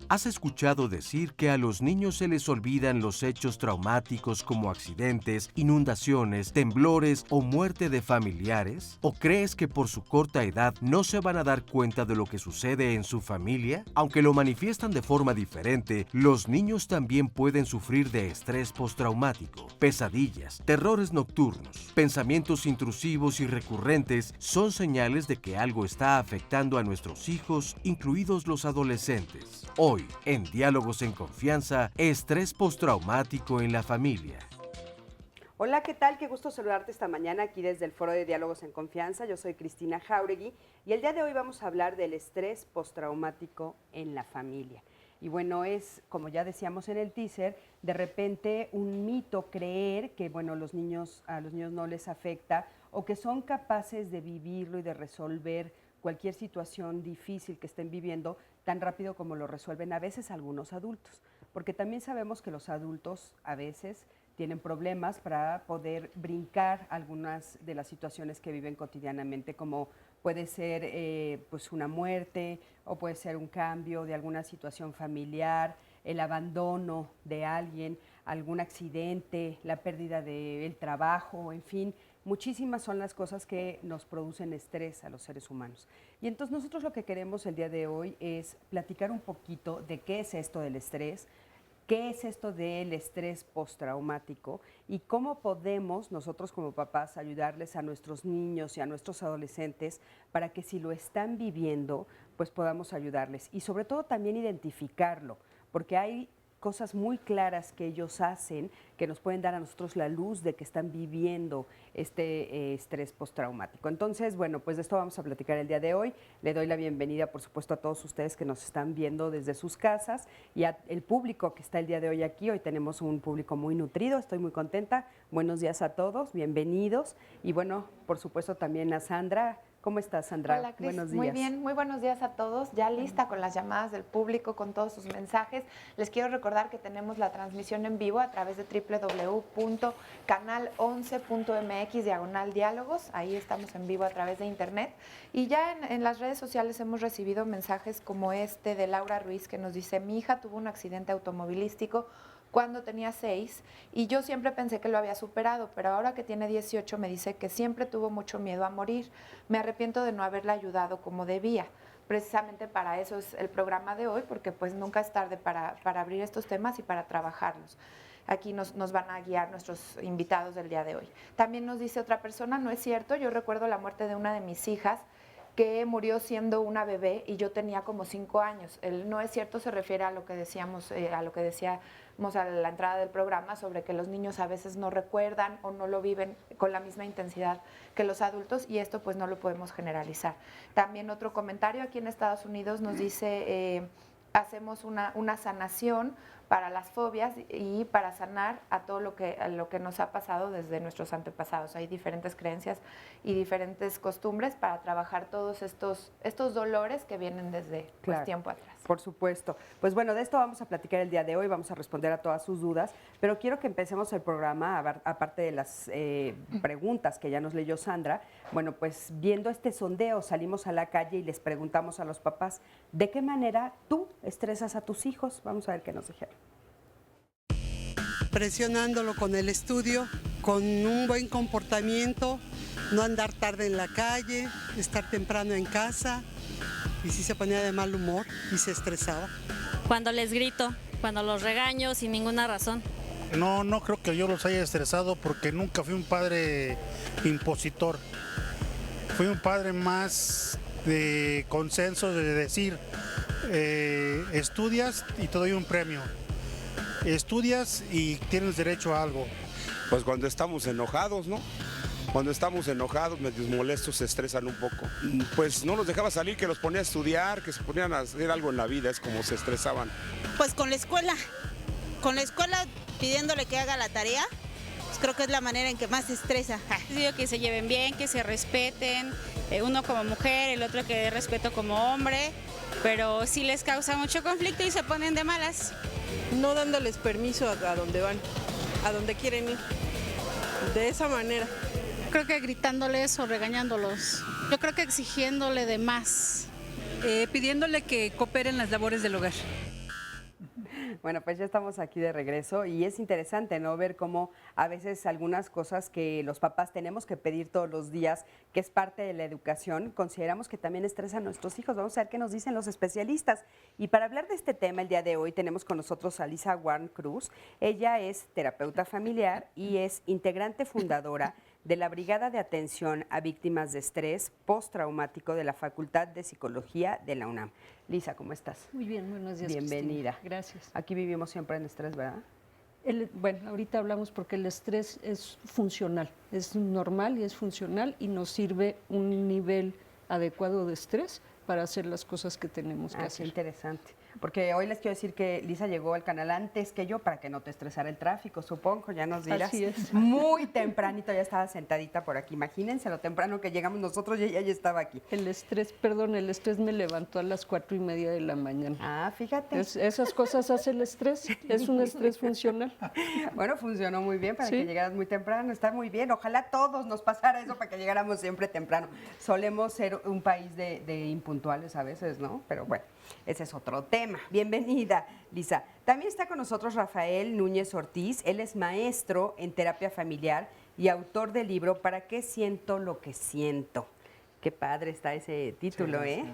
¿Has escuchado decir que a los niños se les olvidan los hechos traumáticos como accidentes, inundaciones, temblores o muerte de familiares? ¿O crees que por su corta edad no se van a dar cuenta de lo que sucede en su familia? Aunque lo manifiestan de forma diferente, los niños también pueden sufrir de estrés postraumático. Pesadillas, terrores nocturnos, pensamientos intrusivos y recurrentes son señales de que algo está afectando a nuestros hijos, incluidos los adolescentes. Hoy, en Diálogos en Confianza, estrés postraumático en la familia. Hola, ¿qué tal? Qué gusto saludarte esta mañana aquí desde el Foro de Diálogos en Confianza. Yo soy Cristina Jáuregui y el día de hoy vamos a hablar del estrés postraumático en la familia. Y bueno, es, como ya decíamos en el teaser, de repente un mito creer que, bueno, a los niños no les afecta o que son capaces de vivirlo y de resolver cualquier situación difícil que estén viviendo tan rápido como lo resuelven a veces algunos adultos. Porque también sabemos que los adultos a veces tienen problemas para poder brincar algunas de las situaciones que viven cotidianamente, como puede ser pues una muerte o puede ser un cambio de alguna situación familiar, el abandono de alguien, algún accidente, la pérdida del trabajo, en fin, muchísimas son las cosas que nos producen estrés a los seres humanos. Y entonces nosotros lo que queremos el día de hoy es platicar un poquito de qué es esto del estrés, qué es esto del estrés postraumático y cómo podemos nosotros como papás ayudarles a nuestros niños y a nuestros adolescentes para que si lo están viviendo, pues podamos ayudarles. Y sobre todo también identificarlo, porque hay cosas muy claras que ellos hacen que nos pueden dar a nosotros la luz de que están viviendo este estrés postraumático. Entonces, bueno, pues de esto vamos a platicar el día de hoy. Le doy la bienvenida, por supuesto, a todos ustedes que nos están viendo desde sus casas y al público que está el día de hoy aquí. Hoy tenemos un público muy nutrido, estoy muy contenta. Buenos días a todos, bienvenidos. Y bueno, por supuesto también a Sandra. ¿Cómo estás, Sandra? Hola, Cris. Buenos días. Muy bien, muy buenos días a todos. Ya lista con las llamadas del público, con todos sus mensajes. Les quiero recordar que tenemos la transmisión en vivo a través de www.canal11.mx/diálogos. Ahí estamos en vivo a través de internet. Y ya en las redes sociales hemos recibido mensajes como este de Laura Ruiz, que nos dice: mi hija tuvo un accidente automovilístico cuando tenía 6 y yo siempre pensé que lo había superado, pero ahora que tiene 18 me dice que siempre tuvo mucho miedo a morir. Me arrepiento de no haberla ayudado como debía. Precisamente para eso es el programa de hoy, porque pues nunca es tarde para abrir estos temas y para trabajarlos. Aquí nos van a guiar nuestros invitados del día de hoy. También nos dice otra persona: no es cierto, yo recuerdo la muerte de una de mis hijas que murió siendo una bebé y yo tenía como 5 años. El no es cierto se refiere a lo que decíamos, a lo que decíamos a la entrada del programa, sobre que los niños a veces no recuerdan o no lo viven con la misma intensidad que los adultos, y esto pues no lo podemos generalizar. También otro comentario aquí en Estados Unidos nos dice: hacemos una sanación para las fobias y para sanar a todo lo que nos ha pasado desde nuestros antepasados. Hay diferentes creencias y diferentes costumbres para trabajar todos estos dolores que vienen desde tiempo atrás. Por supuesto. Pues bueno, de esto vamos a platicar el día de hoy, vamos a responder a todas sus dudas, pero quiero que empecemos el programa, aparte de las preguntas que ya nos leyó Sandra. Bueno, pues viendo este sondeo, salimos a la calle y les preguntamos a los papás: ¿de qué manera tú estresas a tus hijos? Vamos a ver qué nos dijeron. Presionándolo con el estudio, con un buen comportamiento, no andar tarde en la calle, estar temprano en casa, y sí se ponía de mal humor y se estresaba. Cuando les grito, cuando los regaño sin ninguna razón. No creo que yo los haya estresado, porque nunca fui un padre impositor. Fui un padre más de consenso, de decir: estudias y te doy un premio. Estudias y tienes derecho a algo. Pues cuando estamos enojados, ¿no? Cuando estamos enojados, medios molestos, se estresan un poco. Pues no los dejaba salir, que los ponía a estudiar, que se ponían a hacer algo en la vida, es como se estresaban. Pues con la escuela pidiéndole que haga la tarea, pues creo que es la manera en que más se estresa. Digo que se lleven bien, que se respeten, uno como mujer, el otro que dé respeto como hombre, pero sí les causa mucho conflicto y se ponen de malas. No dándoles permiso a donde van, a donde quieren ir, de esa manera. Creo que gritándoles o regañándolos. Yo creo que exigiéndole de más. Pidiéndole que cooperen las labores del hogar. Bueno, pues ya estamos aquí de regreso y es interesante, ¿no? Ver cómo a veces algunas cosas que los papás tenemos que pedir todos los días, que es parte de la educación, consideramos que también estresan a nuestros hijos. Vamos a ver qué nos dicen los especialistas. Y para hablar de este tema el día de hoy tenemos con nosotros a Lisa Warren Cruz. Ella es terapeuta familiar y es integrante fundadora de la Brigada de Atención a Víctimas de Estrés Postraumático de la Facultad de Psicología de la UNAM. Lisa, ¿cómo estás? Muy bien, buenos días. Bienvenida. Cristina. Gracias. Aquí vivimos siempre en estrés, ¿verdad? Bueno, ahorita hablamos porque el estrés es funcional, es normal y es funcional y nos sirve un nivel adecuado de estrés para hacer las cosas que tenemos que hacer. Qué interesante. Porque hoy les quiero decir que Lisa llegó al canal antes que yo para que no te estresara el tráfico, supongo, ya nos dirás. Así es. Muy tempranito ya estaba sentadita por aquí. Imagínense lo temprano que llegamos nosotros y ella ya estaba aquí. El estrés me levantó a las 4:30 de la mañana. Ah, fíjate. Esas cosas hace el estrés, es un estrés funcional. Bueno, funcionó muy bien para Sí. que llegaras muy temprano, está muy bien. Ojalá a todos nos pasara eso para que llegáramos siempre temprano. Solemos ser un país de impuntuales a veces, ¿no? Pero bueno, ese es otro tema. Bienvenida, Lisa. También está con nosotros Rafael Núñez Ortiz. Él es maestro en terapia familiar y autor del libro ¿Para qué siento lo que siento? Qué padre está ese título, Sí,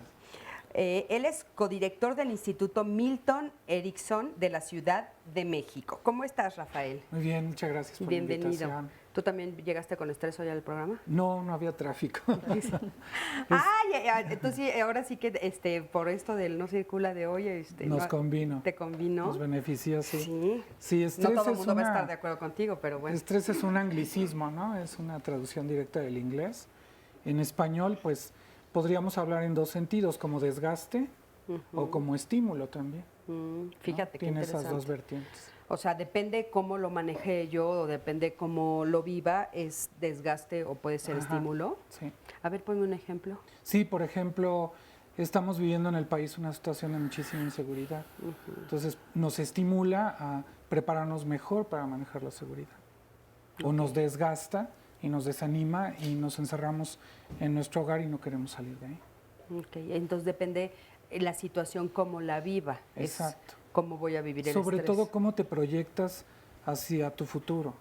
Él es codirector del Instituto Milton Erickson de la Ciudad de México. ¿Cómo estás, Rafael? Muy bien, muchas gracias por la Bienvenido. invitación. ¿Tú también llegaste con estrés hoy al programa? No, no había tráfico. Entonces ahora sí que por esto del no circula de hoy, Nos convino. ¿Te convino? Nos beneficia, sí. Sí. Sí, estrés No todo el es mundo va a una- estar de acuerdo contigo, pero bueno. Estrés es un anglicismo, ¿no? Es una traducción directa del inglés. En español, pues, podríamos hablar en dos sentidos, como desgaste o como estímulo también. Fíjate qué Tiene esas interesante. dos vertientes. O sea, depende cómo lo maneje yo o depende cómo lo viva, es desgaste o puede ser Ajá, estímulo. Sí. A ver, ponme un ejemplo. Sí, por ejemplo, estamos viviendo en el país una situación de muchísima inseguridad. Entonces, nos estimula a prepararnos mejor para manejar la seguridad. O nos desgasta y nos desanima y nos encerramos en nuestro hogar y no queremos salir de ahí. Ok, entonces depende la situación cómo la viva. Exacto. Es cómo voy a vivir el Sobre estrés. todo, cómo te proyectas hacia tu futuro.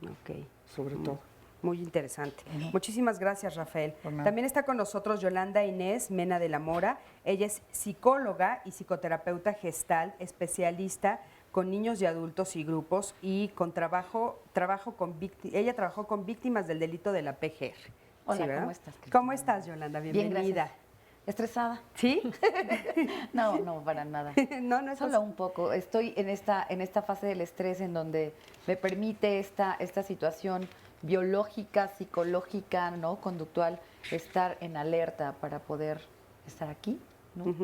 Ok. Sobre todo. Muy interesante. Muchísimas gracias, Rafael. Por nada. También está con nosotros Yolanda Inés Mena de la Mora. Ella es psicóloga y psicoterapeuta gestal, especialista con niños y adultos y grupos y con ella trabajó con víctimas del delito de la PGR. Hola, ¿verdad? ¿cómo estás, Cristina? ¿Cómo estás, Yolanda? Bien, Bienvenida. gracias. ¿Estresada? ¿Sí? No, para nada. No Solo un poco. Estoy en esta fase del estrés en donde me permite esta situación biológica, psicológica, ¿no? Conductual, estar en alerta para poder estar aquí, ¿no?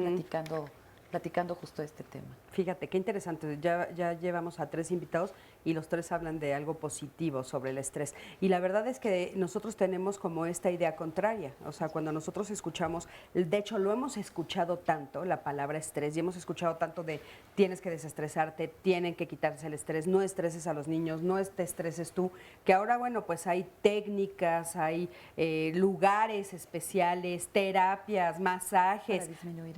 Platicando justo este tema. Fíjate, qué interesante. Ya llevamos a 3 invitados y los 3 hablan de algo positivo sobre el estrés. Y la verdad es que nosotros tenemos como esta idea contraria. O sea, cuando nosotros escuchamos, de hecho lo hemos escuchado tanto, la palabra estrés, y hemos escuchado tanto de tienes que desestresarte, tienen que quitarse el estrés, no estreses a los niños, no te estreses tú, que ahora, bueno, pues hay técnicas, hay lugares especiales, terapias, masajes,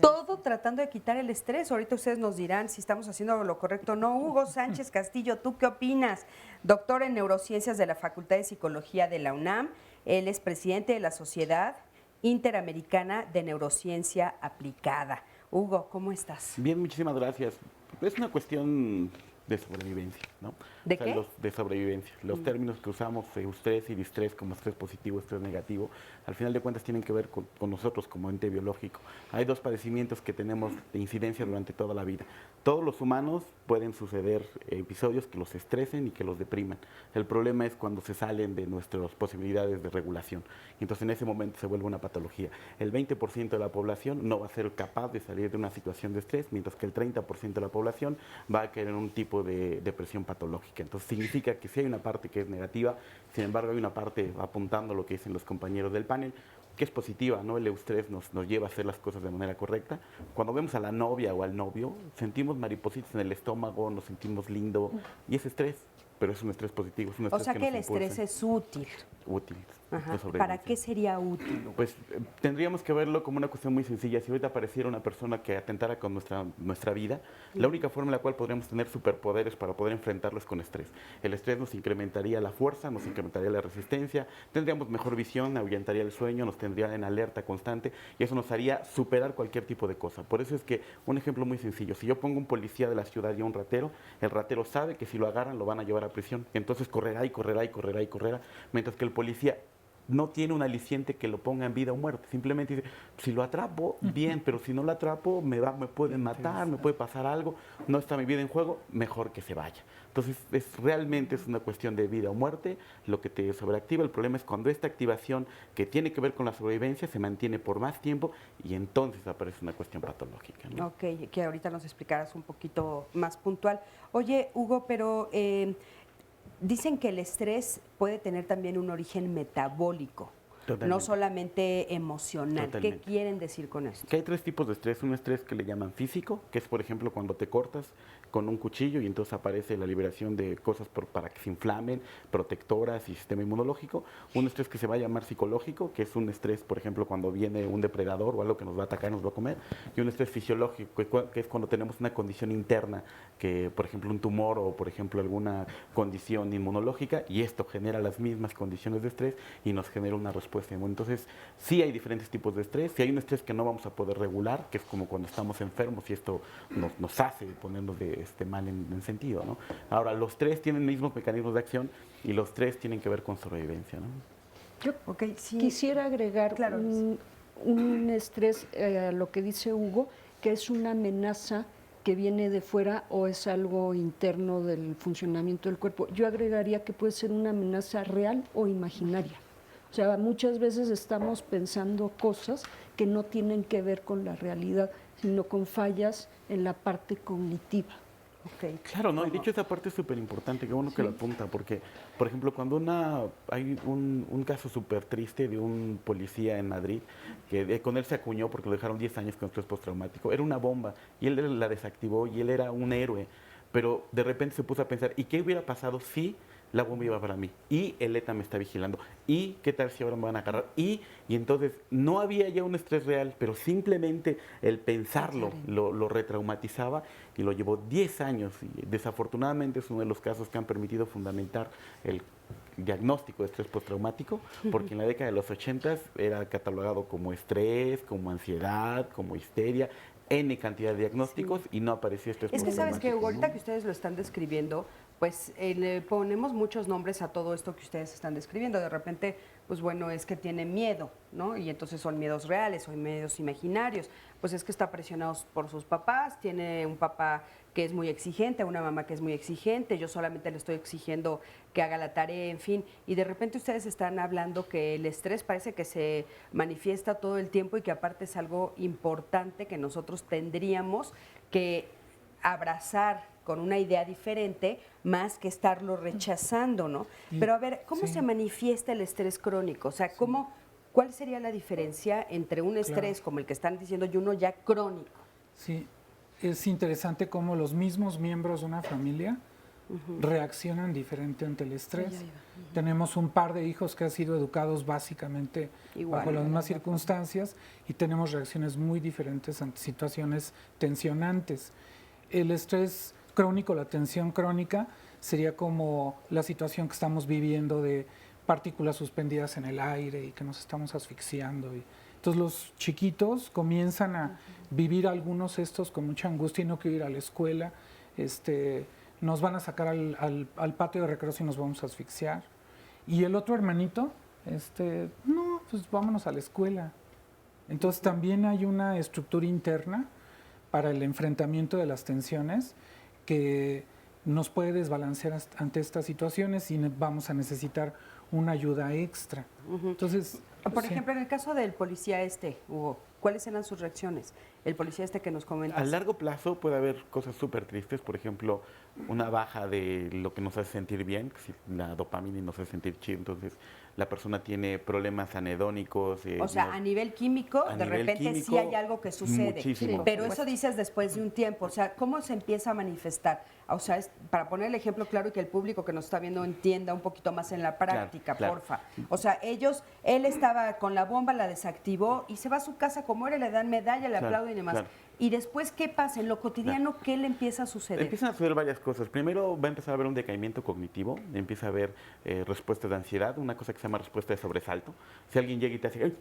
todo tratando de quitar el estrés. Ahorita ustedes nos dirán si estamos haciendo lo correcto o no. Hugo Sánchez Castillo, ¿tú qué opinas? Doctor en neurociencias de la Facultad de Psicología de la UNAM. Él es presidente de la Sociedad Interamericana de Neurociencia Aplicada. Hugo, ¿cómo estás? Bien, muchísimas gracias. Es una cuestión de sobrevivencia, ¿no? ¿De qué? De sobrevivencia. Los términos que usamos, eustrés y distrés, como estrés positivo, estrés negativo, al final de cuentas tienen que ver con nosotros como ente biológico. Hay 2 padecimientos que tenemos de incidencia durante toda la vida. Todos los humanos pueden suceder episodios que los estresen y que los depriman. El problema es cuando se salen de nuestras posibilidades de regulación. Entonces en ese momento se vuelve una patología. El 20% de la población no va a ser capaz de salir de una situación de estrés, mientras que el 30% de la población va a caer en un tipo de depresión patológica. Entonces significa que sí hay una parte que es negativa, sin embargo hay una parte, apuntando a lo que dicen los compañeros del panel, que es positiva, ¿no? El eustrés nos lleva a hacer las cosas de manera correcta. Cuando vemos a la novia o al novio, sentimos maripositas en el estómago, nos sentimos lindo, y es estrés, pero es un estrés positivo. Es un estrés O sea que el nos impulsa. estrés es útil. Útil. Ajá. ¿Para qué sería útil? Pues tendríamos que verlo como una cuestión muy sencilla. Si ahorita apareciera una persona que atentara con nuestra vida, la única forma en la cual podríamos tener superpoderes para poder enfrentarlos con estrés. El estrés nos incrementaría la fuerza, nos incrementaría la resistencia, tendríamos mejor visión, ahuyentaría el sueño, nos tendría en alerta constante y eso nos haría superar cualquier tipo de cosa. Por eso es que un ejemplo muy sencillo, si yo pongo un policía de la ciudad y un ratero, el ratero sabe que si lo agarran lo van a llevar a prisión, entonces correrá y correrá y correrá y correrá, mientras que el policía no tiene un aliciente que lo ponga en vida o muerte. Simplemente dice, si lo atrapo, bien, pero si no lo atrapo, me pueden matar, me puede pasar algo, no está mi vida en juego, mejor que se vaya. Entonces, realmente es una cuestión de vida o muerte lo que te sobreactiva. El problema es cuando esta activación que tiene que ver con la sobrevivencia se mantiene por más tiempo y entonces aparece una cuestión patológica, ¿no? Ok, que ahorita nos explicaras un poquito más puntual. Oye, Hugo, pero dicen que el estrés puede tener también un origen metabólico, no solamente emocional. Totalmente. ¿Qué quieren decir con esto? Que hay 3 tipos de estrés. Un estrés que le llaman físico, que es, por ejemplo, cuando te cortas con un cuchillo y entonces aparece la liberación de cosas para que se inflamen, protectoras y sistema inmunológico. Un estrés que se va a llamar psicológico, que es un estrés, por ejemplo, cuando viene un depredador o algo que nos va a atacar, nos va a comer. Y un estrés fisiológico, que es cuando tenemos una condición interna, que, por ejemplo, un tumor o, por ejemplo, alguna condición inmunológica, y esto genera las mismas condiciones de estrés y nos genera una respuesta inmune. Entonces, sí hay diferentes tipos de estrés. Si hay un estrés que no vamos a poder regular, que es como cuando estamos enfermos y esto nos hace ponernos mal en sentido, ¿no? Ahora, los 3 tienen mismos mecanismos de acción y los 3 tienen que ver con sobrevivencia, ¿no? Yo quisiera agregar un estrés a lo que dice Hugo, que es una amenaza que viene de fuera o es algo interno del funcionamiento del cuerpo. Yo agregaría que puede ser una amenaza real o imaginaria. O sea, muchas veces estamos pensando cosas que no tienen que ver con la realidad, sino con fallas en la parte cognitiva. Okay. Claro, ¿no? Y de hecho esa parte es súper importante, que uno que la apunta, porque, por ejemplo, cuando hay un caso súper triste de un policía en Madrid, que con él se acuñó porque lo dejaron 10 años con estrés postraumático, era una bomba, y él la desactivó, y él era un héroe, pero de repente se puso a pensar, ¿y qué hubiera pasado si la bomba iba para mí? Y el ETA me está vigilando. ¿Y qué tal si ahora me van a agarrar? Y entonces no había ya un estrés real, pero simplemente el pensarlo lo retraumatizaba y lo llevó 10 años. Y desafortunadamente es uno de los casos que han permitido fundamentar el diagnóstico de estrés postraumático, porque en la década de los 80 era catalogado como estrés, como ansiedad, como histeria, N cantidad de diagnósticos y no aparecía estrés postraumático. Es que sabes que ¿no? ahorita que ustedes lo están describiendo, pues le ponemos muchos nombres a todo esto que ustedes están describiendo. De repente, pues bueno, es que tiene miedo, ¿no? Y entonces son miedos reales, son miedos imaginarios. Pues es que está presionado por sus papás, tiene un papá que es muy exigente, una mamá que es muy exigente, yo solamente le estoy exigiendo que haga la tarea, en fin. Y de repente ustedes están hablando que el estrés parece que se manifiesta todo el tiempo y que aparte es algo importante que nosotros tendríamos que abrazar con una idea diferente, más que estarlo rechazando, ¿no? Pero a ver, ¿cómo se manifiesta el estrés crónico? O sea, ¿cuál sería la diferencia entre un estrés como el que están diciendo y uno ya crónico? Sí, es interesante cómo los mismos miembros de una familia reaccionan diferente ante el estrés. Tenemos un par de hijos que han sido educados básicamente bajo las mismas circunstancias y tenemos reacciones muy diferentes ante situaciones tensionantes. El estrés crónico, la tensión crónica, sería como la situación que estamos viviendo de partículas suspendidas en el aire y que nos estamos asfixiando. Entonces los chiquitos comienzan a vivir algunos estos con mucha angustia y no quiero ir a la escuela, nos van a sacar al patio de recreos y nos vamos a asfixiar. Y el otro hermanito, no, pues vámonos a la escuela. Entonces también hay una estructura interna para el enfrentamiento de las tensiones que nos puede desbalancear ante estas situaciones y vamos a necesitar una ayuda extra. Entonces, por ejemplo, en el caso del policía Hugo, ¿cuáles eran sus reacciones? El policía que nos comentas. A largo plazo puede haber cosas súper tristes, por ejemplo, una baja de lo que nos hace sentir bien, si la dopamina nos hace sentir chido, entonces la persona tiene problemas anhedónicos. O sea, a nivel químico, de repente sí hay algo que sucede. Muchísimo. Pero eso dices después de un tiempo. O sea, ¿cómo se empieza a manifestar? O sea, para poner el ejemplo claro y que el público que nos está viendo entienda un poquito más en la práctica, claro. porfa. O sea, él estaba con la bomba, la desactivó y se va a su casa como era, le dan medalla, le aplauden y demás. Claro. Y después, ¿qué pasa? En lo cotidiano, ¿qué le empieza a suceder? Empiezan a suceder varias cosas. Primero va a empezar a haber un decaimiento cognitivo, empieza a haber respuestas de ansiedad, una cosa que se llama respuesta de sobresalto. Si alguien llega y te hace, ¡ay!,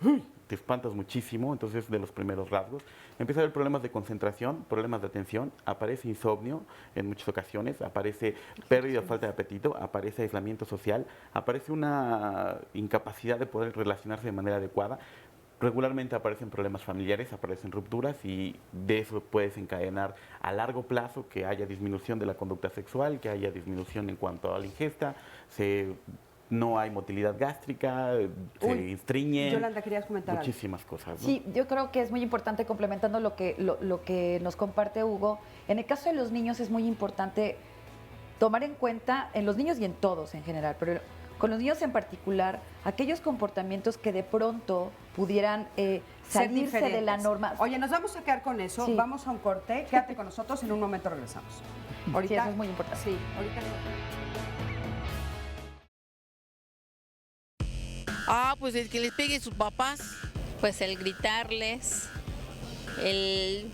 te espantas muchísimo, entonces de los primeros rasgos. Empieza a haber problemas de concentración, problemas de atención, aparece insomnio en muchas ocasiones, aparece pérdida o falta de apetito, aparece aislamiento social, aparece una incapacidad de poder relacionarse de manera adecuada. Regularmente aparecen problemas familiares, aparecen rupturas y de eso puede desencadenar a largo plazo que haya disminución de la conducta sexual, que haya disminución en cuanto a la ingesta, no hay motilidad gástrica, se instriñen. Yolanda, querías comentar muchísimas cosas, ¿no? Sí, yo creo que es muy importante, complementando lo que nos comparte Hugo. En el caso de los niños es muy importante tomar en cuenta, en los niños y en todos en general, pero con los niños en particular, aquellos comportamientos que de pronto pudieran salirse de la norma. Oye, nos vamos a quedar con eso, vamos a un corte, quédate con nosotros, en un momento regresamos. Ahorita, sí, eso es muy importante. Sí, ahorita. Pues el que les pegue sus papás. Pues el gritarles, el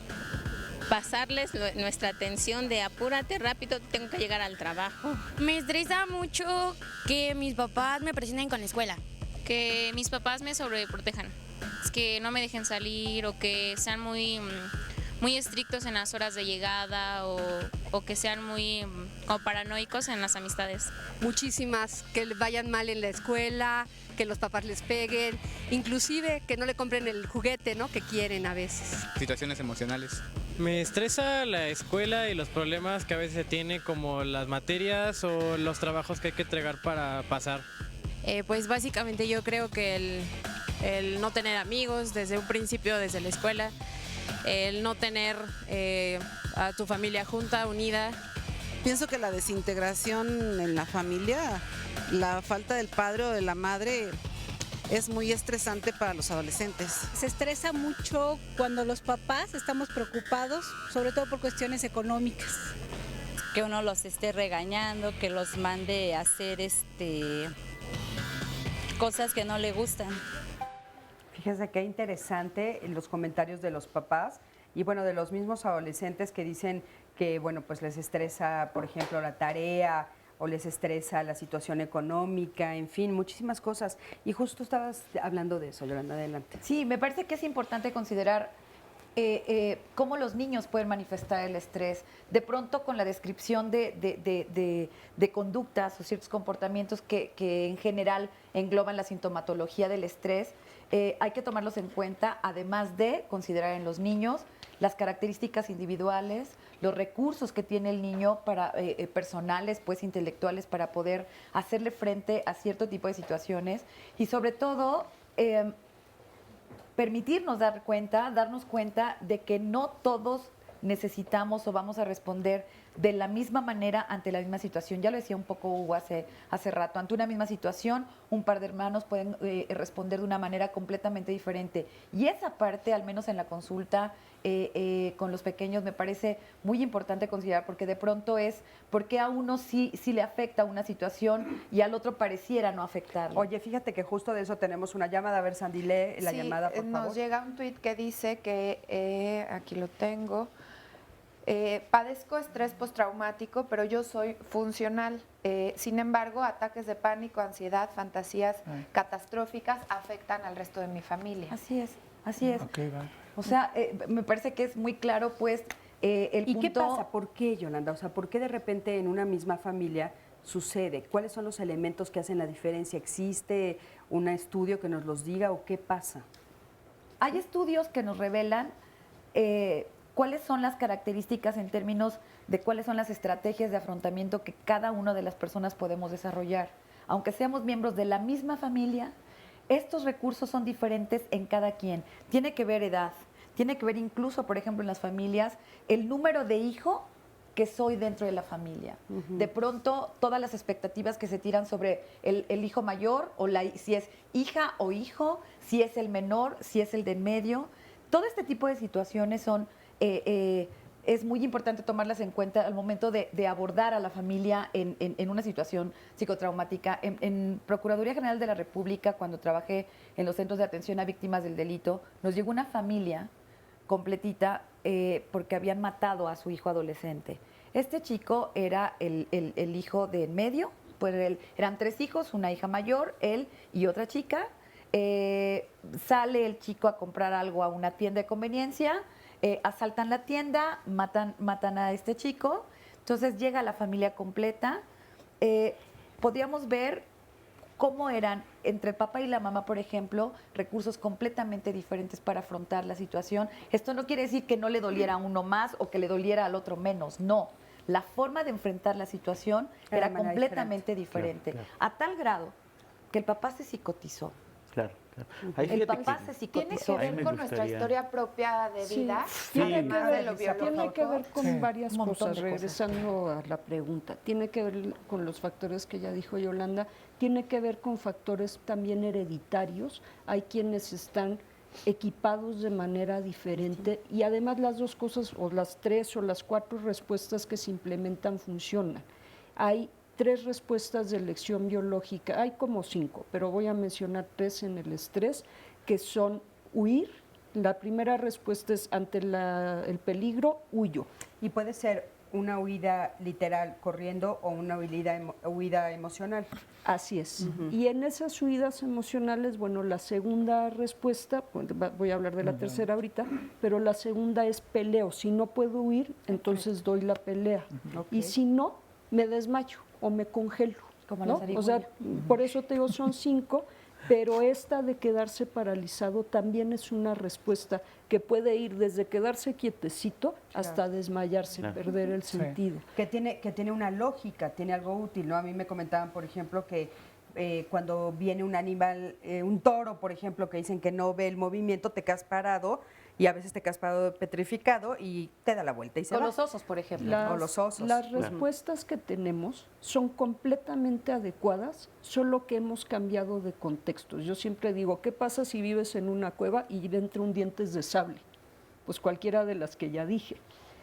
pasarles nuestra atención de apúrate rápido, tengo que llegar al trabajo. Me estresa mucho que mis papás me presionen con la escuela. Que mis papás me sobreprotejan, que no me dejen salir o que sean muy estrictos en las horas de llegada o que sean muy como paranoicos en las amistades. Muchísimas, que vayan mal en la escuela, que los papás les peguen, inclusive que no le compren el juguete, ¿no?, que quieren a veces. Situaciones emocionales. Me estresa la escuela y los problemas que a veces se tiene, como las materias o los trabajos que hay que entregar para pasar. Pues básicamente yo creo que el no tener amigos desde un principio, desde la escuela, el no tener a tu familia junta, unida. Pienso que la desintegración en la familia, la falta del padre o de la madre es muy estresante para los adolescentes. Se estresa mucho cuando los papás estamos preocupados, sobre todo por cuestiones económicas. Que uno los esté regañando, que los mande a hacer cosas que no le gustan. Fíjense qué interesante los comentarios de los papás y bueno, de los mismos adolescentes que dicen que bueno, pues les estresa, por ejemplo, la tarea o les estresa la situación económica, en fin, muchísimas cosas. Y justo estabas hablando de eso, Yolanda, adelante. Sí, me parece que es importante considerar cómo los niños pueden manifestar el estrés. De pronto con la descripción de conductas o ciertos comportamientos que en general engloban la sintomatología del estrés, hay que tomarlos en cuenta, además de considerar en los niños las características individuales, los recursos que tiene el niño para personales, pues intelectuales, para poder hacerle frente a cierto tipo de situaciones y sobre todo permitirnos darnos cuenta de que no todos necesitamos o vamos a responder de la misma manera ante la misma situación. Ya lo decía un poco Hugo hace rato, ante una misma situación, un par de hermanos pueden responder de una manera completamente diferente. Y esa parte, al menos en la consulta con los pequeños, me parece muy importante considerar, porque de pronto es porque a uno sí le afecta una situación y al otro pareciera no afectarlo. Oye, fíjate que justo de eso tenemos una llamada. A ver, Sandy, lee la llamada, por favor. Nos llega un tuit que dice que, aquí lo tengo, padezco estrés postraumático, pero yo soy funcional. Sin embargo, ataques de pánico, ansiedad, fantasías catastróficas afectan al resto de mi familia. Así es, así es. Okay, vale. O sea, me parece que es muy claro, pues, ¿Y qué pasa? ¿Por qué, Yolanda? O sea, ¿por qué de repente en una misma familia sucede? ¿Cuáles son los elementos que hacen la diferencia? ¿Existe un estudio que nos los diga o qué pasa? Hay estudios que nos revelan cuáles son las características en términos de cuáles son las estrategias de afrontamiento que cada una de las personas podemos desarrollar. Aunque seamos miembros de la misma familia, estos recursos son diferentes en cada quien. Tiene que ver edad, tiene que ver incluso, por ejemplo, en las familias, el número de hijo que soy dentro de la familia. De pronto, todas las expectativas que se tiran sobre el hijo mayor, o si es hija o hijo, si es el menor, si es el de en medio. Todo este tipo de situaciones son... es muy importante tomarlas en cuenta al momento de abordar a la familia en una situación psicotraumática. En Procuraduría General de la República, cuando trabajé en los centros de atención a víctimas del delito, nos llegó una familia completita porque habían matado a su hijo adolescente. Este chico era el hijo de en medio, pues eran 3 hijos, una hija mayor, él y otra chica. Sale el chico a comprar algo a una tienda de conveniencia, asaltan la tienda, matan a este chico. Entonces llega la familia completa. Podríamos ver cómo eran entre el papá y la mamá, por ejemplo, recursos completamente diferentes para afrontar la situación. Esto no quiere decir que no le doliera a uno más o que le doliera al otro menos, no. La forma de enfrentar la situación era completamente diferente. Claro. A tal grado que el papá se psicotizó. Claro. El papá se psicotizó. Tiene que ver con nuestra historia propia de vida. Tiene que además de lo ver biológico. con varias Un montón cosas, de cosas. regresando a la pregunta. Tiene que ver con los factores que ya dijo Yolanda, tiene que ver con factores también hereditarios. Hay quienes están equipados de manera diferente y además las 2 cosas, o las 3 o las 4 respuestas que se implementan funcionan. Hay 3 respuestas de elección biológica, hay como 5, pero voy a mencionar 3 en el estrés, que son huir. La primera respuesta es ante el peligro, huyo. Y puede ser una huida literal corriendo o una huida emocional. Así es. Y en esas huidas emocionales, bueno, la segunda respuesta, voy a hablar de la tercera ahorita, pero la segunda es peleo. Si no puedo huir, entonces doy la pelea. Y si no, me desmayo o me congelo. Como ¿no? O sea, por eso te digo, son 5, pero esta de quedarse paralizado también es una respuesta que puede ir desde quedarse quietecito hasta desmayarse, perder el sentido. Que tiene una lógica, tiene algo útil, ¿no? A mí me comentaban, por ejemplo, que cuando viene un animal, un toro, por ejemplo, que dicen que no ve el movimiento, te quedas parado y a veces te quedas parado petrificado y te da la vuelta y se va. Con los osos, por ejemplo. O los osos. Las respuestas que tenemos son completamente adecuadas, solo que hemos cambiado de contextos. Yo siempre digo, ¿qué pasa si vives en una cueva y entra un dientes de sable? Pues cualquiera de las que ya dije.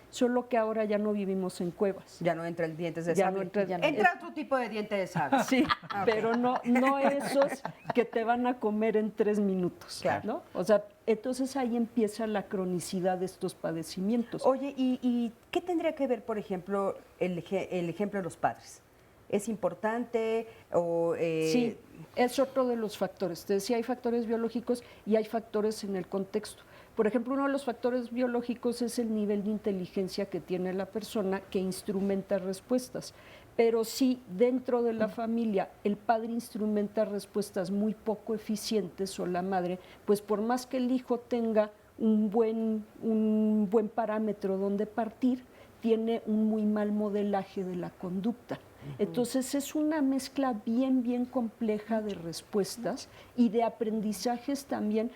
Solo que ahora ya no vivimos en cuevas. Ya no entra el dientes de Ya sable. no entra otro tipo de diente de sable. Sí, pero no esos que te van a comer en 3 minutos, ¿no? O sea, entonces ahí empieza la cronicidad de estos padecimientos. Oye, ¿y qué tendría que ver, por ejemplo, el ejemplo de los padres? ¿Es importante o...? Sí, es otro de los factores. Te decía, hay factores biológicos y hay factores en el contexto. Por ejemplo, uno de los factores biológicos es el nivel de inteligencia que tiene la persona que instrumenta respuestas. Pero si dentro de la familia el padre instrumenta respuestas muy poco eficientes o la madre, pues por más que el hijo tenga un buen parámetro donde partir, tiene un muy mal modelaje de la conducta. Entonces es una mezcla bien compleja de respuestas y de aprendizajes también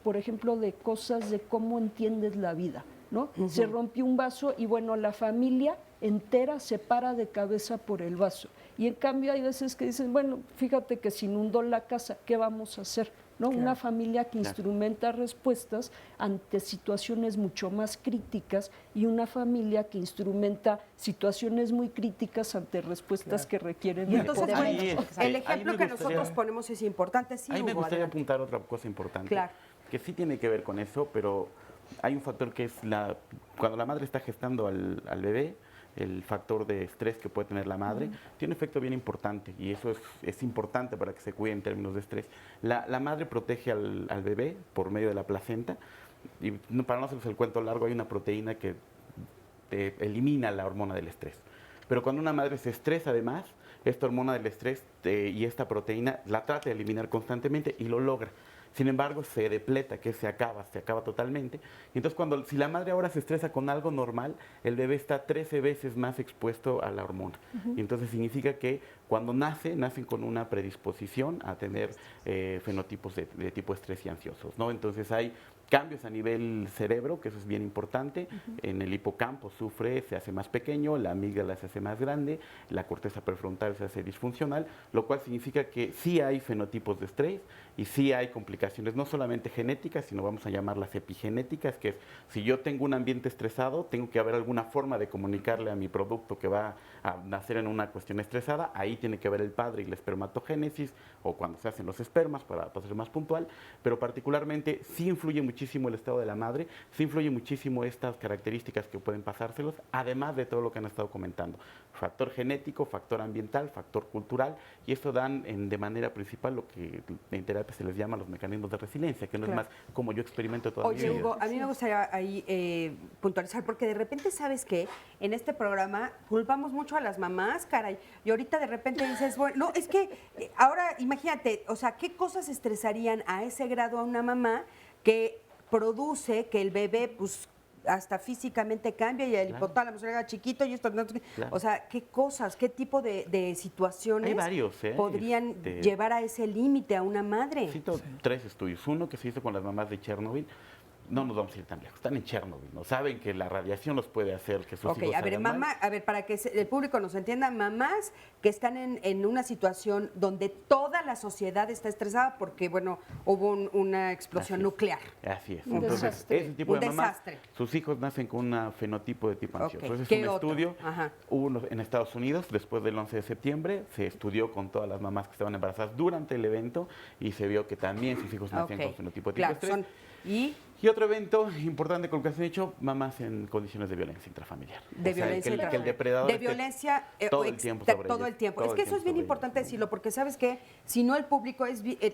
por ejemplo, de cosas de cómo entiendes la vida, ¿no? Se rompió un vaso y bueno, la familia entera se para de cabeza por el vaso. Y en cambio hay veces que dicen, bueno, fíjate que se inundó la casa, ¿qué vamos a hacer? ¿No? Una familia que instrumenta respuestas ante situaciones mucho más críticas y una familia que instrumenta situaciones muy críticas ante respuestas que requieren y entonces, de bueno, el ejemplo que nosotros ponemos es importante. Sí, ahí me Hugo, gustaría adelante. apuntar otra cosa importante, Claro. que sí tiene que ver con eso, pero hay un factor que es cuando la madre está gestando al bebé, el factor de estrés que puede tener la madre, tiene un efecto bien importante y eso es importante para que se cuide en términos de estrés. La madre protege al bebé por medio de la placenta y para no hacerles el cuento largo, hay una proteína que elimina la hormona del estrés. Pero cuando una madre se estresa además, esta hormona del estrés y esta proteína la trata de eliminar constantemente y lo logra. Sin embargo, se depleta, que se acaba totalmente. Y entonces, si la madre ahora se estresa con algo normal, el bebé está 13 veces más expuesto a la hormona. Y entonces significa que cuando nacen con una predisposición a tener fenotipos de tipo estrés y ansiosos, ¿no? Entonces hay cambios a nivel cerebro, que eso es bien importante. En el hipocampo se hace más pequeño, la amígdala se hace más grande, la corteza prefrontal se hace disfuncional, lo cual significa que sí hay fenotipos de estrés y sí hay complicaciones, no solamente genéticas, sino vamos a llamarlas epigenéticas, que es si yo tengo un ambiente estresado, tengo que haber alguna forma de comunicarle a mi producto que va a nacer en una cuestión estresada, ahí tiene que haber el padre y la espermatogénesis, o cuando se hacen los espermas, para ser más puntual, pero particularmente sí influye muchísimo el estado de la madre, sí influye muchísimo estas características que pueden pasárselos, además de todo lo que han estado comentando. Factor genético, factor ambiental, factor cultural, y esto dan de manera principal lo que en terapia se les llama los mecanismos de resiliencia, que no es más como yo experimento toda mi vida. Oye, Hugo, a mí me gustaría ahí puntualizar, porque de repente, ¿sabes qué? En este programa culpamos mucho a las mamás, caray, y ahorita de repente dices, bueno, no, es que ahora imagínate, o sea, ¿qué cosas estresarían a ese grado a una mamá que produce que el bebé, pues, hasta físicamente cambia y el hipotálamo se le haga chiquito y esto, o sea, ¿qué cosas, qué tipo de situaciones hay varios, podrían llevar a ese límite a una madre? Cito 3 estudios. Uno que se hizo con las mamás de Chernobyl. No nos vamos a ir tan lejos, están en Chernobyl, ¿no? Saben que la radiación los puede hacer que sus hijos a ver, para que el público nos entienda, mamás que están en una situación donde toda la sociedad está estresada porque, bueno, hubo una explosión nuclear. Así es. Entonces, ese tipo de mamás, sus hijos nacen con un fenotipo de tipo ansioso. Ese es un estudio, hubo en Estados Unidos, después del 11 de septiembre, se estudió con todas las mamás que estaban embarazadas durante el evento y se vio que también sus hijos nacían con fenotipo de tipo estrés. Y otro evento importante con lo que se han hecho, mamás en condiciones de violencia intrafamiliar. De violencia intrafamiliar. Que el depredador de violencia todo el tiempo. Todo el tiempo. Es que eso es bien importante decirlo, porque sabes que si no el público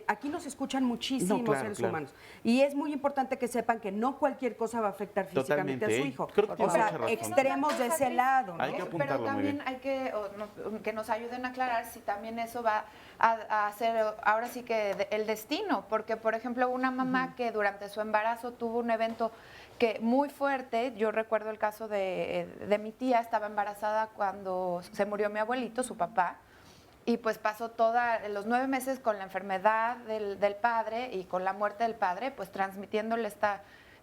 aquí nos escuchan muchísimos seres humanos. Y es muy importante que sepan que no cualquier cosa va a afectar físicamente a su hijo. O sea, extremos de ese lado, ¿no? Hay que apuntarlo. Pero también hay que nos ayuden a aclarar si también eso va a hacer ahora sí que el destino, porque por ejemplo una mamá que durante su embarazo tuvo un evento que muy fuerte, yo recuerdo el caso de mi tía, estaba embarazada cuando se murió mi abuelito, su papá, y pues pasó los 9 meses con la enfermedad del padre y con la muerte del padre, pues transmitiéndole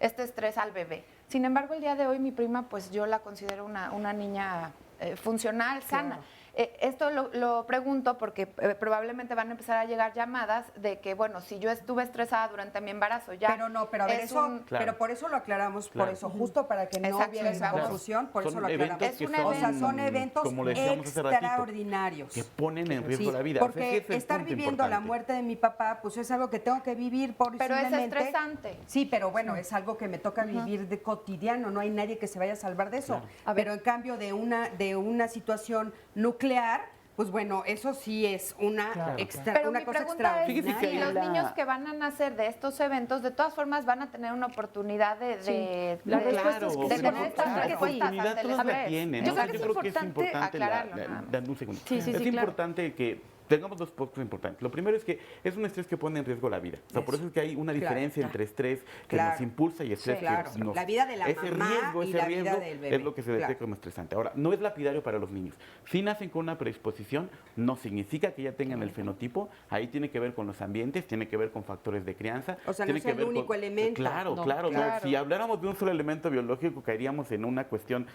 este estrés al bebé. Sin embargo, el día de hoy mi prima, pues yo la considero una niña funcional, sana. Esto lo pregunto porque probablemente van a empezar a llegar llamadas de que, bueno, si yo estuve estresada durante mi embarazo ya... Pero a ver, pero por eso lo aclaramos, por eso, justo para que no hubiera esa confusión, por eso lo aclaramos. O sea, son eventos extraordinarios. Que ponen en riesgo la vida. Porque estar viviendo la muerte de mi papá, pues es algo que tengo que vivir por Pero es estresante. Sí, pero bueno, es algo que me toca vivir de cotidiano, no hay nadie que se vaya a salvar de eso. Pero en cambio de una situación nuclear, pues bueno, eso sí es una cosa extraordinaria. Y los niños que van a nacer de estos eventos, de todas formas van a tener una oportunidad de tener estas respuestas ante el estrés. Yo creo que es importante dame un segundo. Es importante que tengamos dos puntos importantes. Lo primero es que es un estrés que pone en riesgo la vida. O sea, por eso es que hay una diferencia entre estrés que nos impulsa y estrés que nos... La vida de la mamá y la vida del bebé. Es lo que se detecta como estresante. Ahora, no es lapidario para los niños. Si nacen con una predisposición, no significa que ya tengan el fenotipo. Ahí tiene que ver con los ambientes, tiene que ver con factores de crianza. O sea, no es el único elemento. Claro. Si habláramos de un solo elemento biológico, caeríamos en una cuestión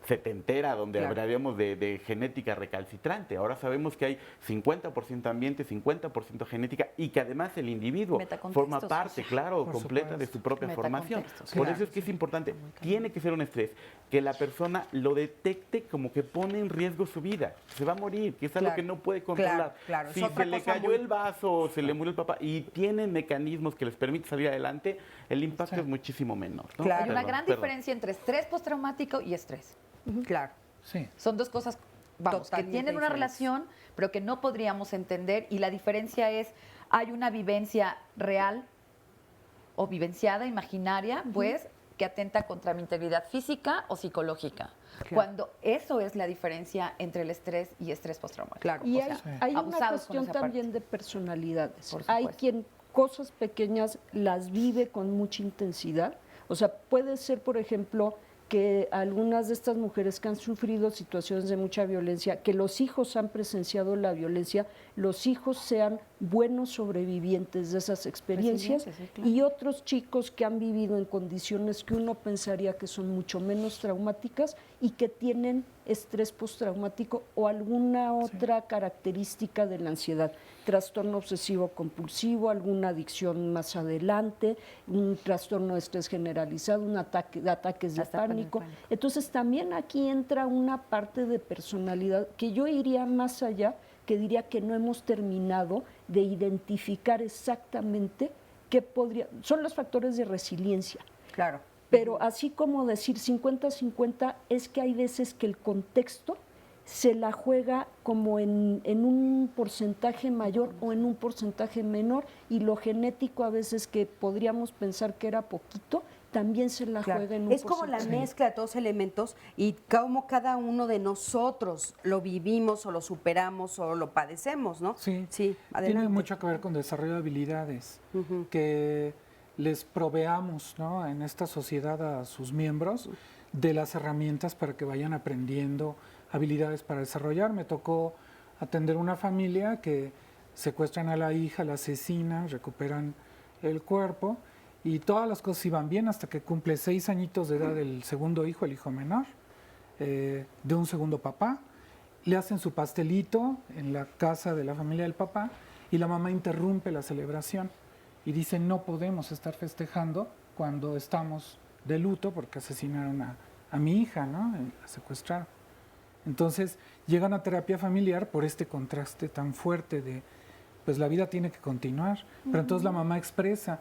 setentera, donde hablaríamos de genética recalcitrante. Ahora sabemos que hay 50% ambiente, 50% genética, y que además el individuo forma parte, completa de su propia formación. Por eso es que es importante, tiene que ser un estrés, que la persona lo detecte como que pone en riesgo su vida. Se va a morir, que es algo que no puede controlar. Si se le cayó el vaso o se le murió el papá y tienen mecanismos que les permiten salir adelante, el impacto es muchísimo menor, ¿no? Hay una gran diferencia entre estrés postraumático y estrés. Claro. Sí. Son dos cosas, que tienen una relación, pero que no podríamos entender, y la diferencia es, hay una vivencia real o vivenciada, imaginaria, pues, que atenta contra mi integridad física o psicológica. Claro. Cuando eso es la diferencia entre el estrés y estrés postraumático. Claro. Y O sea, hay una abusados con cuestión esa parte. también de personalidades. Por Hay supuesto. quien cosas pequeñas las vive con mucha intensidad. O sea, puede ser, por ejemplo, que algunas de estas mujeres que han sufrido situaciones de mucha violencia, que los hijos han presenciado la violencia, los hijos sean buenos sobrevivientes de esas experiencias, Resilientes, sí, claro. y otros chicos que han vivido en condiciones que uno pensaría que son mucho menos traumáticas y que tienen estrés postraumático o alguna otra característica de la ansiedad, trastorno obsesivo compulsivo, alguna adicción más adelante, un trastorno de estrés generalizado, ataques de Hasta con el pánico. pánico. Entonces también aquí entra una parte de personalidad que yo iría más allá, que diría que no hemos terminado de identificar exactamente qué son los factores de resiliencia. Claro. Pero así como decir 50-50, es que hay veces que el contexto se la juega como en un porcentaje mayor o en un porcentaje menor, y lo genético a veces que podríamos pensar que era poquito, también se la Claro. juega en un Es como la porcentaje. mezcla de todos los elementos y cómo cada uno de nosotros lo vivimos o lo superamos o lo padecemos, ¿no? Sí, sí, tiene adelante. mucho que ver con desarrollo de habilidades, que les proveamos, ¿no?, en esta sociedad a sus miembros de las herramientas para que vayan aprendiendo habilidades para desarrollar. Me tocó atender una familia que secuestran a la hija, la asesinan, recuperan el cuerpo y todas las cosas iban bien hasta que cumple 6 añitos de edad el segundo hijo, el hijo menor, de un segundo papá. Le hacen su pastelito en la casa de la familia del papá y la mamá interrumpe la celebración y dice: no podemos estar festejando cuando estamos de luto porque asesinaron a mi hija, ¿no? La secuestraron. Entonces llegan a terapia familiar por este contraste tan fuerte de, pues la vida tiene que continuar. Pero entonces la mamá expresa: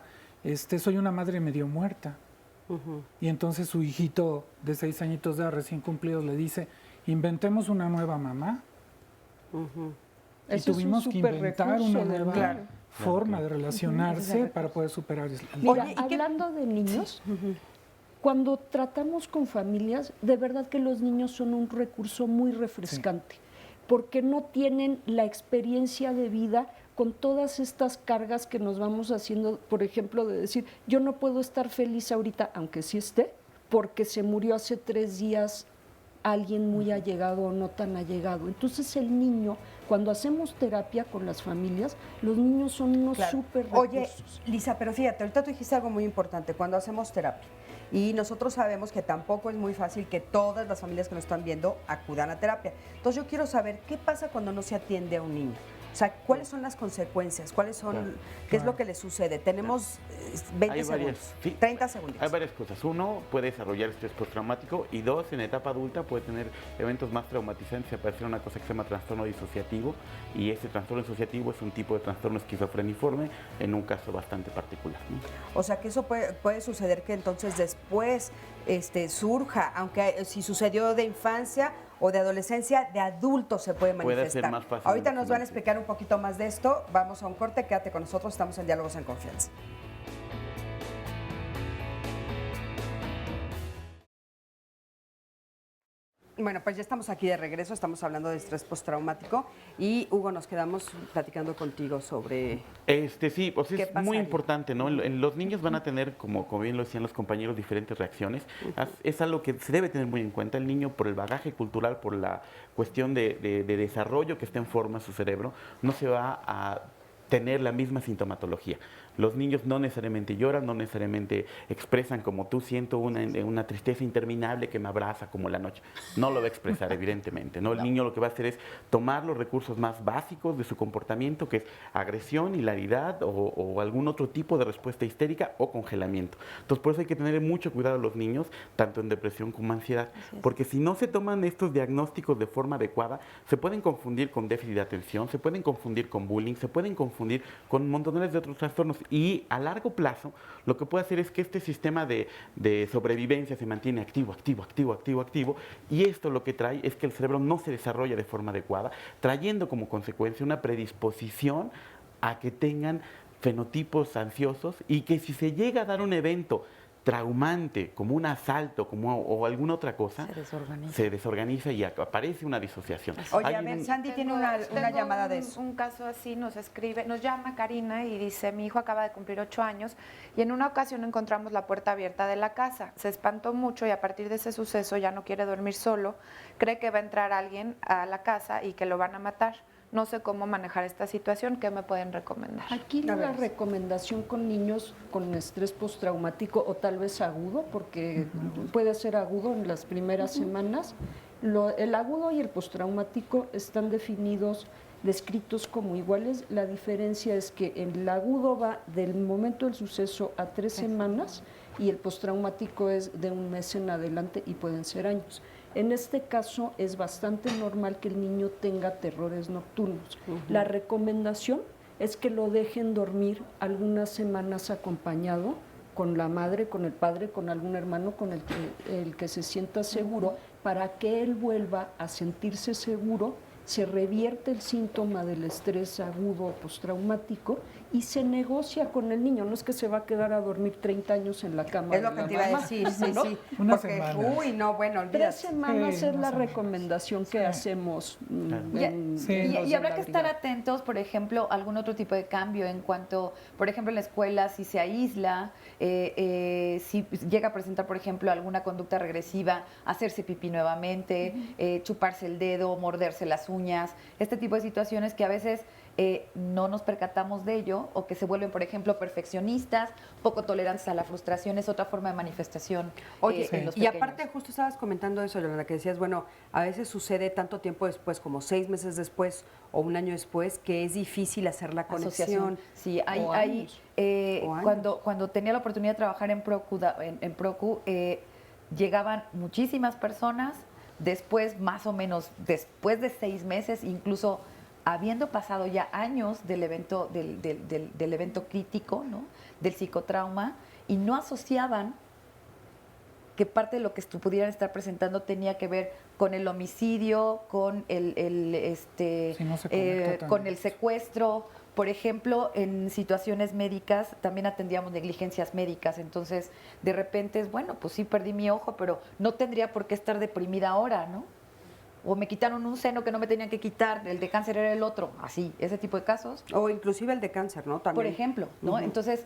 soy una madre medio muerta. Y entonces su hijito de 6 añitos de edad, recién cumplidos, le dice: inventemos una nueva mamá. Y Ese es un tuvimos que inventar superrecurso una de nueva claro. forma de relacionarse Ujú. para poder superar el Mira, hablando de niños, cuando tratamos con familias, de verdad que los niños son un recurso muy refrescante, porque no tienen la experiencia de vida con todas estas cargas que nos vamos haciendo, por ejemplo, de decir: yo no puedo estar feliz ahorita, aunque sí esté, porque se murió hace 3 días alguien muy allegado o no tan allegado. Entonces el niño, cuando hacemos terapia con las familias, los niños son unos súper recursos. Oye, Lisa, pero fíjate, ahorita tú dijiste algo muy importante, cuando hacemos terapia. Y nosotros sabemos que tampoco es muy fácil que todas las familias que nos están viendo acudan a terapia. Entonces yo quiero saber, ¿qué pasa cuando no se atiende a un niño? O sea, ¿cuáles son las consecuencias? ¿Cuáles son, Claro. qué es lo que le sucede? Tenemos 20 Hay segundos, varias, sí. 30 segundos. Hay varias cosas. Uno, puede desarrollar estrés postraumático, y dos, en etapa adulta puede tener eventos más traumatizantes y aparecer una cosa que se llama trastorno disociativo, y ese trastorno disociativo es un tipo de trastorno esquizofreniforme en un caso bastante particular, ¿no? O sea, que eso puede suceder que entonces después surja, aunque si sucedió de infancia o de adolescencia, de adulto se puede Puede manifestar. ser más fácil. Ahorita nos van a explicar un poquito más de esto. Vamos a un corte, quédate con nosotros, estamos en Diálogos en Confianza. Bueno, pues ya estamos aquí de regreso, estamos hablando de estrés postraumático y Hugo, nos quedamos platicando contigo sobre... Sí, pues ¿Qué es pasaría? muy importante, ¿no? Los niños van a tener, como bien lo decían los compañeros, diferentes reacciones. Es algo que se debe tener muy en cuenta. El niño, por el bagaje cultural, por la cuestión de desarrollo que está en forma su cerebro, no se va a tener la misma sintomatología. Los niños no necesariamente lloran, no necesariamente expresan como tú: siento una tristeza interminable que me abraza como la noche. No lo va a expresar, evidentemente, ¿no? El niño lo que va a hacer es tomar los recursos más básicos de su comportamiento, que es agresión, hilaridad o algún otro tipo de respuesta histérica o congelamiento. Entonces, por eso hay que tener mucho cuidado a los niños, tanto en depresión como ansiedad, porque si no se toman estos diagnósticos de forma adecuada, se pueden confundir con déficit de atención, se pueden confundir con bullying, se pueden confundir con montones de otros trastornos. Y a largo plazo, lo que puede hacer es que este sistema de sobrevivencia se mantiene activo, y esto lo que trae es que el cerebro no se desarrolla de forma adecuada, trayendo como consecuencia una predisposición a que tengan fenotipos ansiosos, y que si se llega a dar un evento traumante, como un asalto o alguna otra cosa, se desorganiza y aparece una disociación. Oye, a ver, Sandy tiene una llamada de eso. Un caso así nos llama Karina y dice, mi hijo acaba de cumplir 8 años y en una ocasión encontramos la puerta abierta de la casa. Se espantó mucho y a partir de ese suceso ya no quiere dormir solo, cree que va a entrar alguien a la casa y que lo van a matar. No sé cómo manejar esta situación, ¿qué me pueden recomendar? Aquí la recomendación con niños con estrés postraumático o tal vez agudo, porque puede ser agudo en las primeras semanas, el agudo y el postraumático están descritos como iguales. La diferencia es que el agudo va del momento del suceso a 3 semanas y el postraumático es de 1 mes en adelante y pueden ser años. En este caso es bastante normal que el niño tenga terrores nocturnos. La recomendación es que lo dejen dormir algunas semanas acompañado con la madre, con el padre, con algún hermano con el que se sienta seguro, para que él vuelva a sentirse seguro, se revierte el síntoma del estrés agudo o postraumático y se negocia con el niño. No es que se va a quedar a dormir 30 años en la cama. Es lo que te iba a decir, sí. Una semana. Uy, no, bueno, olvídate. 3 semanas es la recomendación que hacemos. Y habrá que estar atentos, por ejemplo, a algún otro tipo de cambio en cuanto, por ejemplo, en la escuela, si se aísla, si llega a presentar, por ejemplo, alguna conducta regresiva, hacerse pipí nuevamente, chuparse el dedo, morderse las uñas, este tipo de situaciones que a veces no nos percatamos de ello o que se vuelven, por ejemplo, perfeccionistas, poco tolerantes a la frustración, es otra forma de manifestación. Oye, en los y pequeños. aparte justo estabas comentando eso, Yolanda, que decías, bueno, a veces sucede tanto tiempo después, como 6 meses después o 1 año después, que es difícil hacer la conexión. Sí, cuando tenía la oportunidad de trabajar en Procu, llegaban muchísimas personas, después, más o menos, después de 6 meses, incluso habiendo pasado ya años del evento, del evento crítico, ¿no? Del psicotrauma, y no asociaban que parte de lo que pudieran estar presentando tenía que ver con el homicidio, con con el secuestro. Por ejemplo, en situaciones médicas también atendíamos negligencias médicas, entonces de repente es, bueno, pues sí perdí mi ojo, pero no tendría por qué estar deprimida ahora, ¿no? O me quitaron un seno que no me tenían que quitar, el de cáncer era el otro, así, ese tipo de casos. O inclusive el de cáncer, ¿no? También. Por ejemplo, ¿no? Entonces,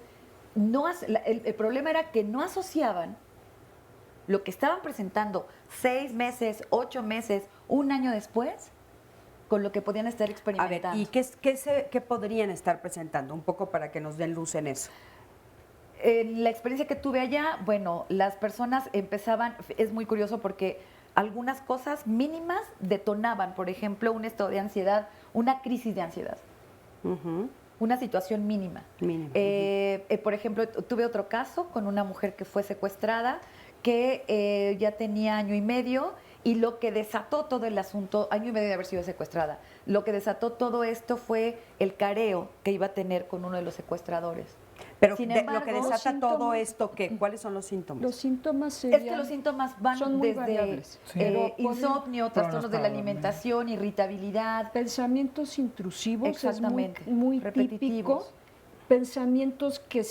el problema era que no asociaban lo que estaban presentando 6 meses, 8 meses, 1 año después, con lo que podían estar experimentando. A ver, ¿y qué podrían estar presentando? Un poco para que nos den luz en eso. En la experiencia que tuve allá, bueno, las personas empezaban, es muy curioso porque algunas cosas mínimas detonaban, por ejemplo, un estado de ansiedad, una crisis de ansiedad. Una situación mínima. Por ejemplo, tuve otro caso con una mujer que fue secuestrada, que ya tenía 1 año y medio, y lo que desató todo el asunto, 1 año y medio de haber sido secuestrada, lo que desató todo esto fue el careo que iba a tener con uno de los secuestradores. Pero Sin lo que desata todo esto, ¿cuáles son los síntomas? Los síntomas es que los síntomas van son muy desde variables. insomnio, trastornos de la alimentación, irritabilidad. Pensamientos intrusivos, exactamente, es muy típico. Pensamientos que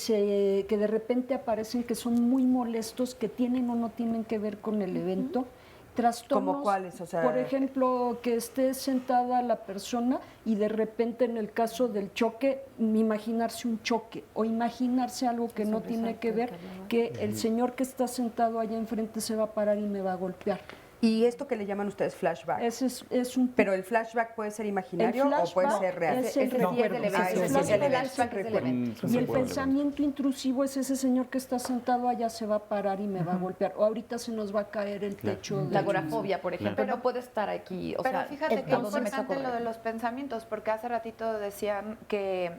de repente aparecen, que son muy molestos, que tienen o no tienen que ver con el evento. Trastornos, ¿como cuáles? O sea, por ejemplo, que esté sentada la persona y de repente en el caso del choque, imaginarse un choque o imaginarse algo que no tiene que ver, que el señor que está sentado allá enfrente se va a parar y me va a golpear. ¿Y esto que le llaman ustedes flashback? Pero el flashback puede ser imaginario o puede ser real. Es el recuerdo. Y el pensamiento intrusivo es ese señor que está sentado allá se va a parar y me va a golpear. O ahorita se nos va a caer el techo. La agorafobia, por ejemplo, pero no puede estar aquí. Pero fíjate que es importante lo de los pensamientos, porque hace ratito decían que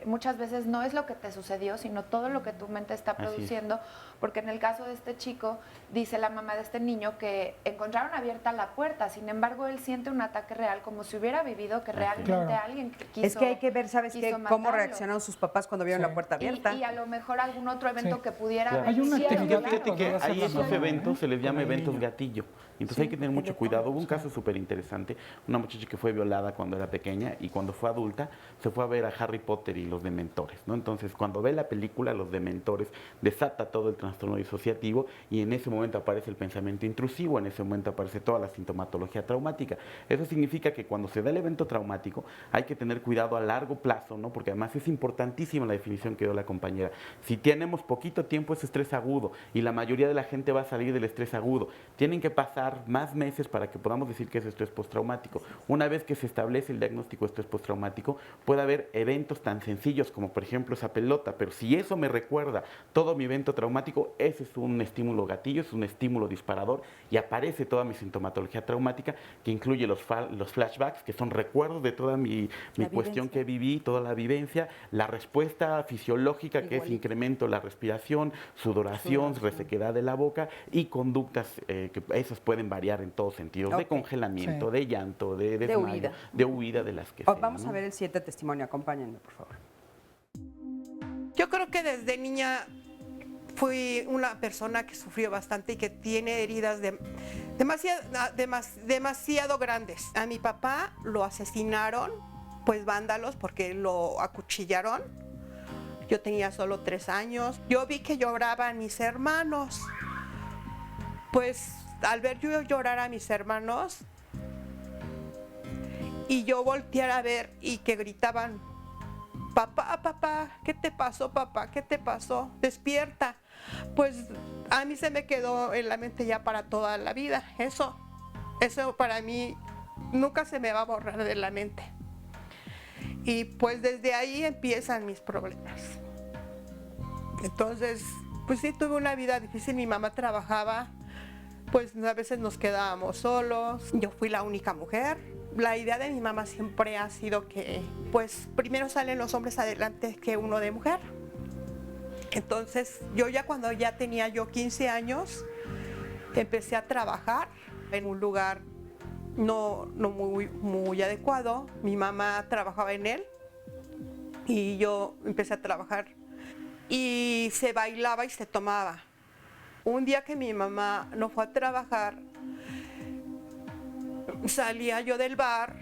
muchas veces no es lo que te sucedió, sino todo lo que tu mente está produciendo, porque en el caso de este chico, dice la mamá de este niño que encontraron abierta la puerta, sin embargo él siente un ataque real, como si hubiera vivido que realmente alguien quiso. Es que hay que ver, ¿sabes qué? Cómo reaccionaron sus papás cuando vieron la puerta abierta. Y a lo mejor algún otro evento que pudiera haber. Hay una actividad que ahí esos eventos se les llama eventos gatillo. Entonces hay que tener mucho cuidado. Hubo un caso súper interesante, una muchacha que fue violada cuando era pequeña y cuando fue adulta se fue a ver a Harry Potter Potter y los dementores, ¿no? Entonces, cuando ve la película, los dementores desata todo el trastorno disociativo y en ese momento aparece el pensamiento intrusivo, en ese momento aparece toda la sintomatología traumática. Eso significa que cuando se da el evento traumático hay que tener cuidado a largo plazo, ¿no? Porque además es importantísima la definición que dio la compañera. Si tenemos poquito tiempo es estrés agudo y la mayoría de la gente va a salir del estrés agudo. Tienen que pasar más meses para que podamos decir que es estrés postraumático. Una vez que se establece el diagnóstico de estrés postraumático, puede haber eventos tan sencillos como por ejemplo esa pelota, pero si eso me recuerda todo mi evento traumático, ese es un estímulo gatillo, es un estímulo disparador y aparece toda mi sintomatología traumática que incluye los flashbacks, que son recuerdos de toda mi cuestión que viví, toda la vivencia, la respuesta fisiológica que es incremento de la respiración, sudoración, resequedad de la boca y conductas que esas pueden variar en todos sentidos, de congelamiento, de llanto, de desmayo, de huida de las que sean, Vamos ¿no? a ver el siguiente testimonio, acompáñenme, por favor. Yo creo que desde niña fui una persona que sufrió bastante y que tiene heridas demasiado grandes. A mi papá lo asesinaron, pues vándalos, porque lo acuchillaron. Yo tenía solo 3 años. Yo vi que lloraban mis hermanos. Pues al ver yo llorar a mis hermanos y yo voltear a ver y que gritaban, papá, papá, ¿qué te pasó, papá? ¿Qué te pasó? Despierta. Pues a mí se me quedó en la mente ya para toda la vida. Eso para mí nunca se me va a borrar de la mente. Y pues desde ahí empiezan mis problemas. Entonces, pues sí, tuve una vida difícil. Mi mamá trabajaba, pues a veces nos quedábamos solos. Yo fui la única mujer. La idea de mi mamá siempre ha sido que, pues, primero salen los hombres adelante que uno de mujer. Entonces, yo ya cuando ya tenía yo 15 años, empecé a trabajar en un lugar no muy adecuado. Mi mamá trabajaba en él y yo empecé a trabajar y se bailaba y se tomaba. Un día que mi mamá no fue a trabajar, salía yo del bar,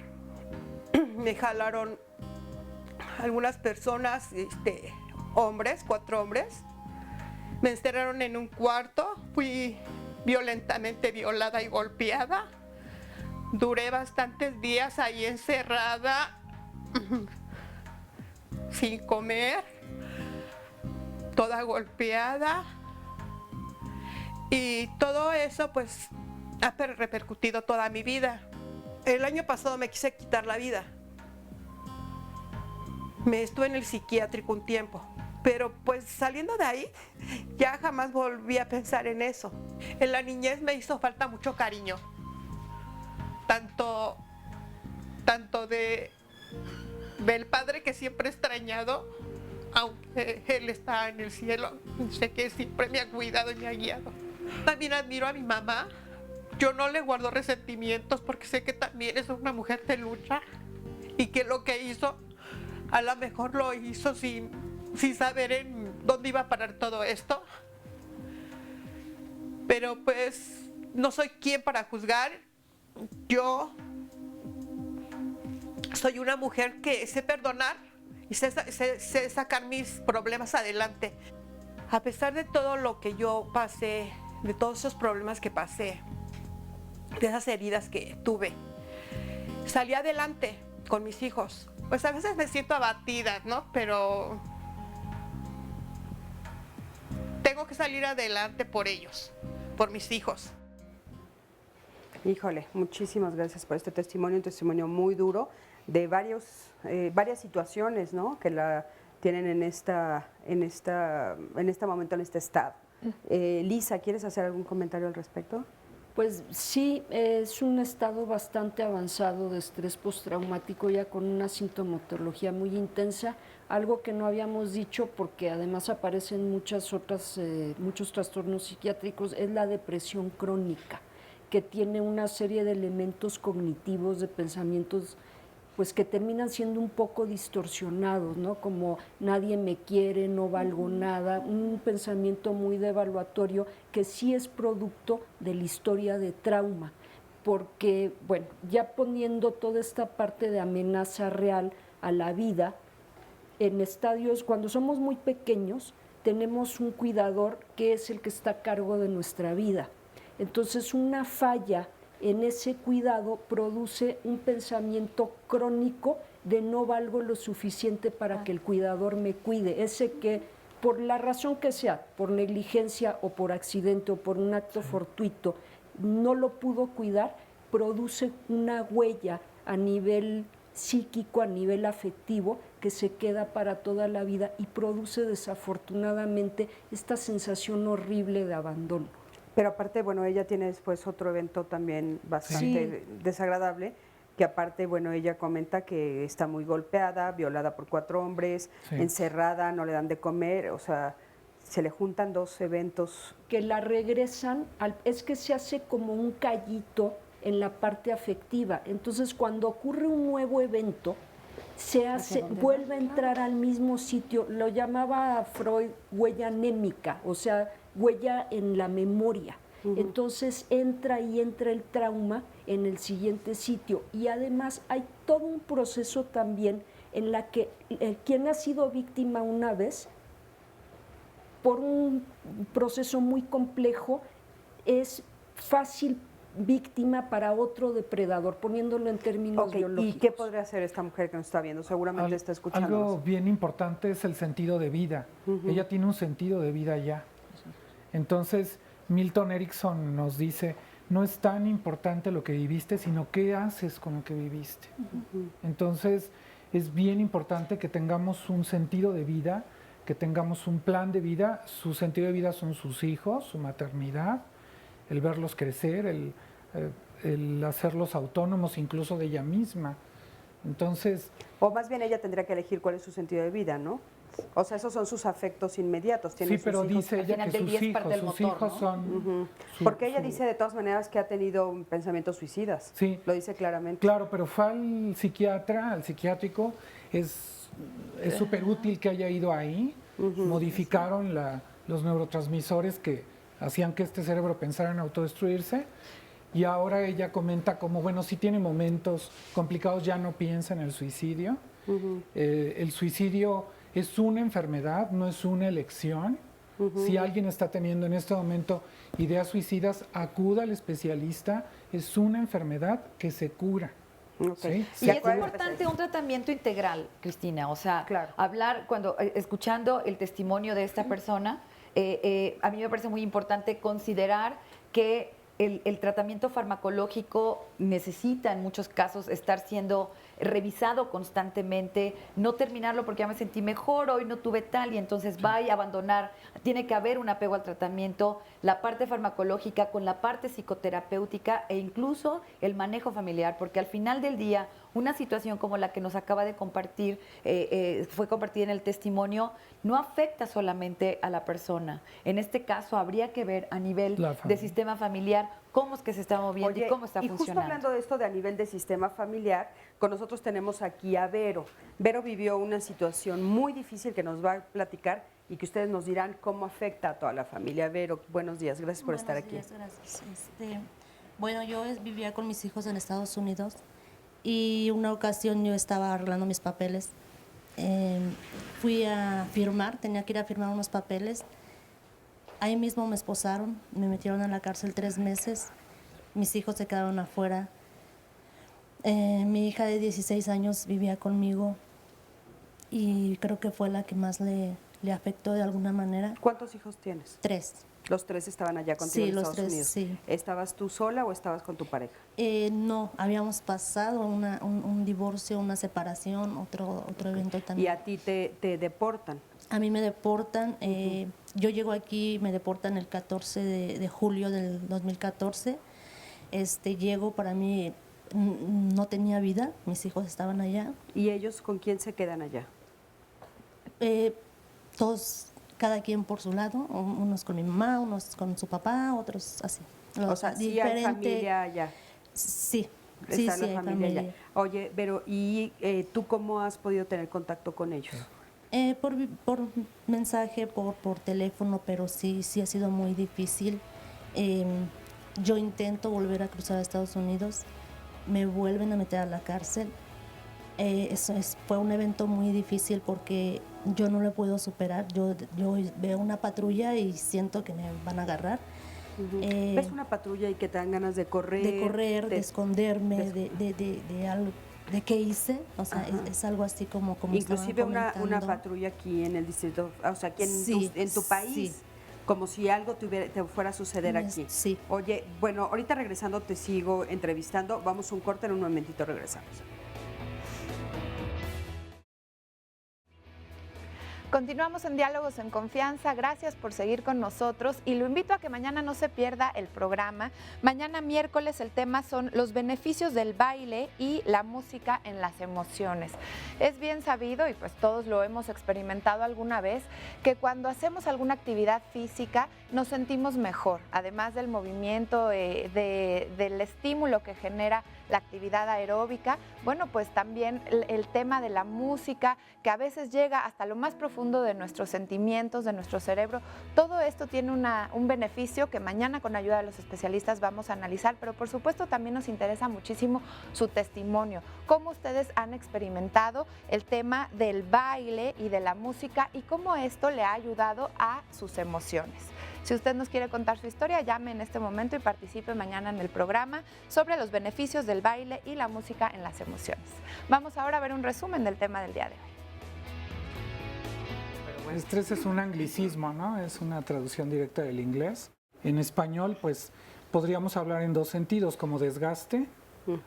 me jalaron algunas personas, hombres, 4 hombres, me encerraron en un cuarto, fui violentamente violada y golpeada. Duré bastantes días ahí encerrada, sin comer, toda golpeada. Y todo eso pues ha repercutido toda mi vida. El año pasado me quise quitar la vida. Me estuve en el psiquiátrico un tiempo, pero pues saliendo de ahí ya jamás volví a pensar en eso. En la niñez me hizo falta mucho cariño. Tanto del padre que siempre he extrañado, aunque él está en el cielo, sé que siempre me ha cuidado y me ha guiado. También admiro a mi mamá. Yo no le guardo resentimientos porque sé que también es una mujer de lucha y que lo que hizo, a lo mejor lo hizo sin saber en dónde iba a parar todo esto. Pero pues no soy quien para juzgar. Yo soy una mujer que sé perdonar y sé sacar mis problemas adelante. A pesar de todo lo que yo pasé, de todos esos problemas que pasé, de esas heridas que tuve, salí adelante con mis hijos. Pues a veces me siento abatida, ¿no? Pero tengo que salir adelante por ellos, por mis hijos. Híjole, muchísimas gracias por este testimonio, un testimonio muy duro de varias situaciones, ¿no? Que la tienen en este momento, en este estado. Lisa, ¿quieres hacer algún comentario al respecto? Pues sí, es un estado bastante avanzado de estrés postraumático, ya con una sintomatología muy intensa, algo que no habíamos dicho porque además aparecen muchos trastornos psiquiátricos, es la depresión crónica, que tiene una serie de elementos cognitivos, de pensamientos pues que terminan siendo un poco distorsionados, ¿no? Como nadie me quiere, no valgo nada, un pensamiento muy devaluatorio que sí es producto de la historia de trauma, porque, bueno, ya poniendo toda esta parte de amenaza real a la vida, en estadios, cuando somos muy pequeños, tenemos un cuidador que es el que está a cargo de nuestra vida. Entonces, una falla en ese cuidado produce un pensamiento crónico de no valgo lo suficiente para que el cuidador me cuide. Ese que, por la razón que sea, por negligencia o por accidente o por un acto fortuito, no lo pudo cuidar, produce una huella a nivel psíquico, a nivel afectivo, que se queda para toda la vida y produce desafortunadamente esta sensación horrible de abandono. Pero aparte, bueno, ella tiene después otro evento también bastante desagradable, que aparte, bueno, ella comenta que está muy golpeada, violada por 4 hombres, encerrada, no le dan de comer, o sea, se le juntan 2 eventos. Que la regresan, es que se hace como un callito en la parte afectiva. Entonces, cuando ocurre un nuevo evento, vuelve a entrar al mismo sitio. Lo llamaba Freud huella anémica, o sea, huella en la memoria. Entonces entra el trauma en el siguiente sitio. Y además hay todo un proceso también en la que quien ha sido víctima una vez, por un proceso muy complejo, es fácil víctima para otro depredador, poniéndolo en términos biológicos. ¿Y qué podría hacer esta mujer que nos está viendo? Seguramente está escuchando. Algo bien importante es el sentido de vida. Ella tiene un sentido de vida ya. Entonces, Milton Erickson nos dice, no es tan importante lo que viviste, sino qué haces con lo que viviste. Entonces, es bien importante que tengamos un sentido de vida, que tengamos un plan de vida. Su sentido de vida son sus hijos, su maternidad, el verlos crecer, el hacerlos autónomos incluso de ella misma. Entonces... O más bien ella tendría que elegir cuál es su sentido de vida, ¿no? O sea, esos son sus afectos inmediatos. Sí, pero dice ella que sus hijos son... Porque ella dice de todas maneras que ha tenido pensamientos suicidas. Sí. Lo dice claramente. Claro, pero fue al psiquiatra, al psiquiátrico. Es súper útil que haya ido ahí. Modificaron los neurotransmisores que hacían que este cerebro pensara en autodestruirse. Y ahora ella comenta como, bueno, sí tiene momentos complicados, ya no piensa en el suicidio. El suicidio es una enfermedad, no es una elección. Si alguien está teniendo en este momento ideas suicidas, acuda al especialista. Es una enfermedad que se cura. ¿Sí? Y es importante un tratamiento integral, Cristina. O sea, hablar, escuchando el testimonio de esta persona, a mí me parece muy importante considerar que el tratamiento farmacológico necesita en muchos casos estar siendo revisado constantemente, no terminarlo porque ya me sentí mejor, hoy no tuve tal, y entonces va y abandonar. Tiene que haber un apego al tratamiento, la parte farmacológica con la parte psicoterapéutica e incluso el manejo familiar, porque al final del día una situación como la que nos acaba de compartir, fue compartida en el testimonio, no afecta solamente a la persona. En este caso habría que ver a nivel de sistema familiar cómo es que se está moviendo y cómo está funcionando. Y justo hablando de esto de a nivel de sistema familiar, con nosotros tenemos aquí a Vero. Vero vivió una situación muy difícil que nos va a platicar y que ustedes nos dirán cómo afecta a toda la familia. Vero, buenos días, gracias por estar aquí. Buenos días, gracias. Bueno, yo vivía con mis hijos en Estados Unidos y una ocasión yo estaba arreglando mis papeles. Fui a firmar, tenía que ir a firmar unos papeles. Ahí mismo me esposaron, me metieron a la cárcel 3 meses. Mis hijos se quedaron afuera. Mi hija de 16 años vivía conmigo y creo que fue la que más le afectó de alguna manera. ¿Cuántos hijos tienes? 3. Los 3 estaban allá contigo en Estados Unidos. Sí. ¿Estabas tú sola o estabas con tu pareja? No, habíamos pasado un divorcio, una separación, otro evento también. ¿Y a ti te deportan? A mí me deportan. Yo llego aquí, me deportan el 14 de julio del 2014. Llego, para mí no tenía vida, mis hijos estaban allá. ¿Y ellos con quién se quedan allá? Todos, cada quien por su lado, unos con mi mamá, unos con su papá, otros así. O sea, sí hay familia allá. Sí, sí hay familia allá. Oye, pero ¿y tú cómo has podido tener contacto con ellos? Por mensaje, por teléfono, pero sí ha sido muy difícil. Yo intento volver a cruzar a Estados Unidos, me vuelven a meter a la cárcel fue un evento muy difícil porque yo no lo puedo superar. Yo veo una patrulla y siento que me van a agarrar. ¿Ves una patrulla y que te dan ganas de correr? De esconderme, de algo, de qué hice. O sea, es algo así como inclusive una patrulla aquí en el distrito, o sea, aquí en tu país. Sí. Como si algo te fuera a suceder aquí. Sí. Oye, bueno, ahorita regresando te sigo entrevistando. Vamos a un corte, en un momentito regresamos. Continuamos en Diálogos en Confianza, gracias por seguir con nosotros y lo invito a que mañana no se pierda el programa. Mañana miércoles el tema son los beneficios del baile y la música en las emociones. Es bien sabido, y pues todos lo hemos experimentado alguna vez, que cuando hacemos alguna actividad física nos sentimos mejor, además del movimiento, del estímulo que genera la actividad aeróbica. Bueno, pues también el tema de la música, que a veces llega hasta lo más profundo de nuestros sentimientos, de nuestro cerebro. Todo esto tiene un beneficio que mañana con ayuda de los especialistas vamos a analizar, pero por supuesto también nos interesa muchísimo su testimonio, cómo ustedes han experimentado el tema del baile y de la música y cómo esto le ha ayudado a sus emociones. Si usted nos quiere contar su historia, llame en este momento y participe mañana en el programa sobre los beneficios del baile y la música en las emociones. Vamos ahora a ver un resumen del tema del día de hoy. El estrés es un anglicismo, ¿no? Es una traducción directa del inglés. En español, pues, podríamos hablar en dos sentidos, como desgaste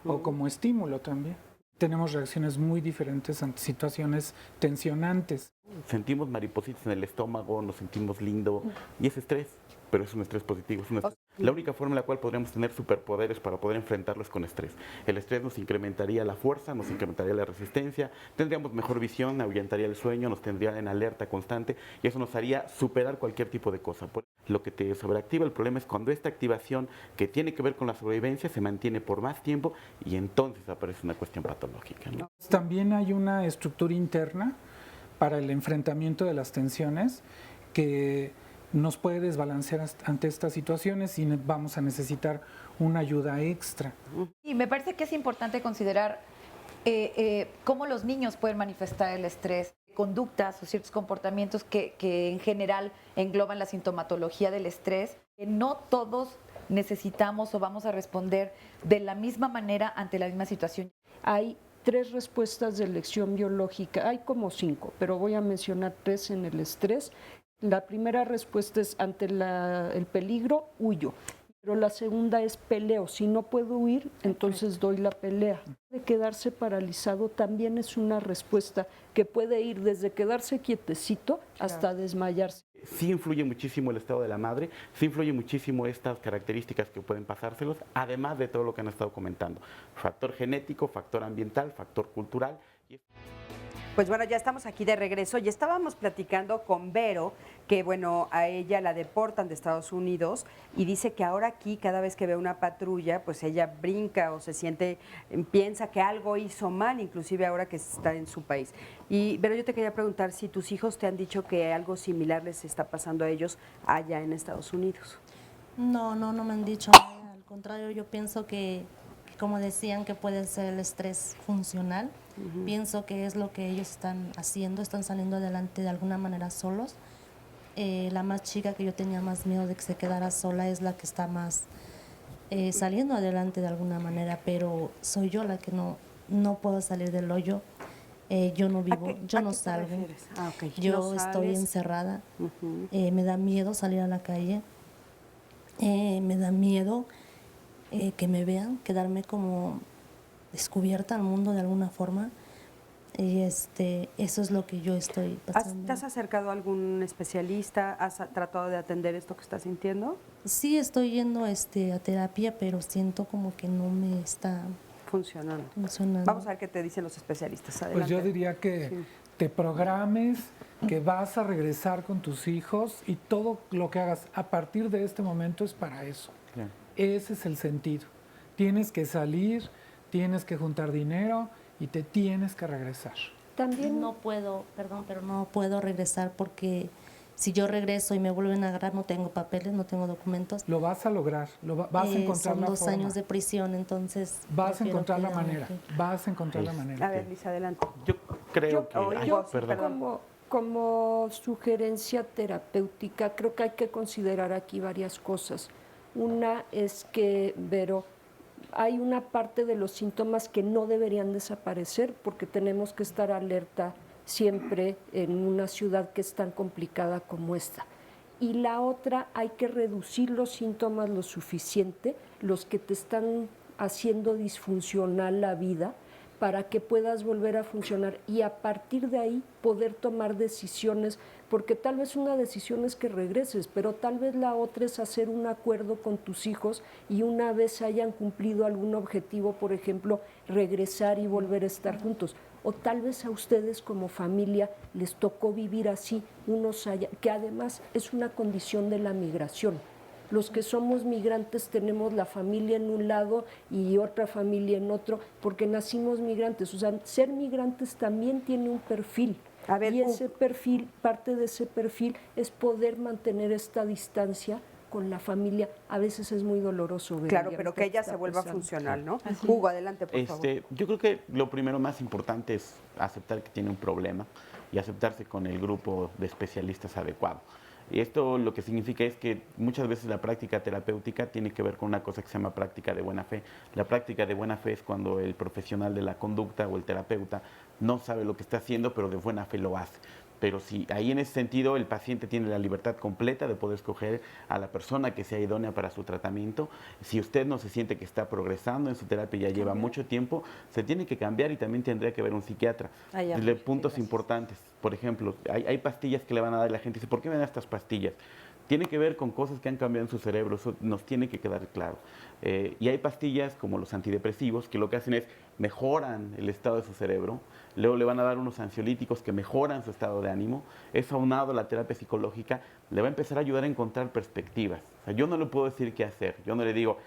o como estímulo también. Tenemos reacciones muy diferentes ante situaciones tensionantes. Sentimos maripositas en el estómago, nos sentimos lindo y es estrés, pero es un estrés positivo. Es un estrés. La única forma en la cual podríamos tener superpoderes para poder enfrentarlos con estrés. El estrés nos incrementaría la fuerza, nos incrementaría la resistencia, tendríamos mejor visión, ahuyentaría el sueño, nos tendría en alerta constante y eso nos haría superar cualquier tipo de cosa. Lo que te sobreactiva, el problema es cuando esta activación que tiene que ver con la sobrevivencia se mantiene por más tiempo y entonces aparece una cuestión patológica, ¿no? También hay una estructura interna para el enfrentamiento de las tensiones que nos puede desbalancear ante estas situaciones y vamos a necesitar una ayuda extra. Y me parece que es importante considerar cómo los niños pueden manifestar el estrés, conductas o ciertos comportamientos que en general engloban la sintomatología del estrés. No todos necesitamos o vamos a responder de la misma manera ante la misma situación. Hay 3 respuestas de elección biológica, hay como 5, pero voy a mencionar 3 en el estrés. La primera respuesta es ante el peligro, huyo. Pero la segunda es peleo. Si no puedo huir, entonces doy la pelea. De quedarse paralizado también es una respuesta que puede ir desde quedarse quietecito hasta desmayarse. Sí influye muchísimo el estado de la madre, sí influye muchísimo estas características que pueden pasárselos, además de todo lo que han estado comentando. Factor genético, factor ambiental, factor cultural. Pues bueno, ya estamos aquí de regreso y estábamos platicando con Vero, que bueno, a ella la deportan de Estados Unidos y dice que ahora aquí cada vez que ve una patrulla, pues ella brinca o se siente, piensa que algo hizo mal, inclusive ahora que está en su país. Y Vero, yo te quería preguntar si tus hijos te han dicho que algo similar les está pasando a ellos allá en Estados Unidos. No me han dicho nada, al contrario, yo pienso que como decían, que puede ser el estrés funcional. Pienso que es lo que ellos están haciendo, están saliendo adelante de alguna manera solos. La más chica, que yo tenía más miedo de que se quedara sola, es la que está más saliendo adelante de alguna manera, pero soy yo la que no puedo salir del hoyo. Yo no vivo, yo no salgo, yo estoy encerrada. Me da miedo salir a la calle, me da miedo que me vean, quedarme como descubierta al mundo de alguna forma. Y eso es lo que yo estoy pasando. ¿Te has acercado a algún especialista? ¿Has tratado de atender esto que estás sintiendo? Sí, estoy yendo a terapia, pero siento como que no me está funcionando. Vamos a ver qué te dicen los especialistas. Adelante. Pues yo diría que te programes, que vas a regresar con tus hijos y todo lo que hagas a partir de este momento es para eso. Bien. Ese es el sentido. Tienes que salir, tienes que juntar dinero y te tienes que regresar. También no puedo, perdón, pero no puedo regresar porque si yo regreso y me vuelven a agarrar, no tengo papeles, no tengo documentos. Lo vas a lograr, vas a encontrar son la 2 forma. años de prisión, entonces... Vas a prefiero encontrar la quedarme manera, aquí. vas a encontrar la manera. A ver, Lisa, adelante. Yo creo que... Yo, perdón. como sugerencia terapéutica, creo que hay que considerar aquí varias cosas. Una es que, Vero, hay una parte de los síntomas que no deberían desaparecer porque tenemos que estar alerta siempre en una ciudad que es tan complicada como esta. Y la otra, hay que reducir los síntomas lo suficiente, los que te están haciendo disfuncional la vida, para que puedas volver a funcionar y a partir de ahí poder tomar decisiones, porque tal vez una decisión es que regreses, pero tal vez la otra es hacer un acuerdo con tus hijos y una vez hayan cumplido algún objetivo, por ejemplo, regresar y volver a estar juntos. O tal vez a ustedes como familia les tocó vivir así, que además es una condición de la migración. Los que somos migrantes tenemos la familia en un lado y otra familia en otro, porque nacimos migrantes. O sea, ser migrantes también tiene un perfil. Y ese perfil, parte de ese perfil es poder mantener esta distancia con la familia. A veces es muy doloroso ver. Claro, pero que ella se vuelva funcional, ¿no? Hugo, adelante, por favor. Yo creo que lo primero más importante es aceptar que tiene un problema y aceptarse con el grupo de especialistas adecuado. Y esto lo que significa es que muchas veces la práctica terapéutica tiene que ver con una cosa que se llama práctica de buena fe. La práctica de buena fe es cuando el profesional de la conducta o el terapeuta no sabe lo que está haciendo, pero de buena fe lo hace. Pero si ahí en ese sentido el paciente tiene la libertad completa de poder escoger a la persona que sea idónea para su tratamiento, si usted no se siente que está progresando en su terapia y ya lleva mucho tiempo, se tiene que cambiar y también tendría que ver un psiquiatra. Puntos importantes, por ejemplo, hay pastillas que le van a dar y la gente dice, ¿por qué me dan estas pastillas? Tiene que ver con cosas que han cambiado en su cerebro, eso nos tiene que quedar claro. Y hay pastillas como los antidepresivos que lo que hacen es mejoran el estado de su cerebro, luego le van a dar unos ansiolíticos que mejoran su estado de ánimo, eso aunado a la terapia psicológica le va a empezar a ayudar a encontrar perspectivas. O sea, yo no le puedo decir qué hacer, yo no le digo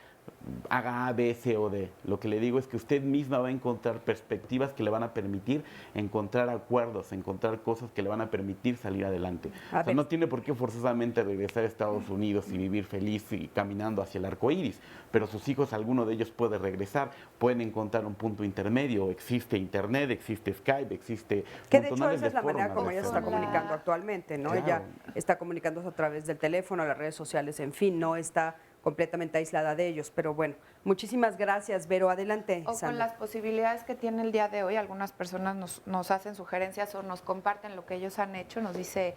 haga A, B, C o D. Lo que le digo es que usted misma va a encontrar perspectivas que le van a permitir encontrar acuerdos, encontrar cosas que le van a permitir salir adelante. O sea, no tiene por qué forzosamente regresar a Estados Unidos y vivir feliz y caminando hacia el arco iris, pero sus hijos, alguno de ellos puede regresar, pueden encontrar un punto intermedio. Existe internet, existe Skype, existe... Que de hecho esa es la manera como ella se está comunicando actualmente, ¿no? Claro. Ella está comunicándose a través del teléfono, las redes sociales, en fin, no está completamente aislada de ellos, pero bueno, muchísimas gracias, Vero, adelante. O con las posibilidades que tiene el día de hoy, algunas personas nos hacen sugerencias o nos comparten lo que ellos han hecho, nos dice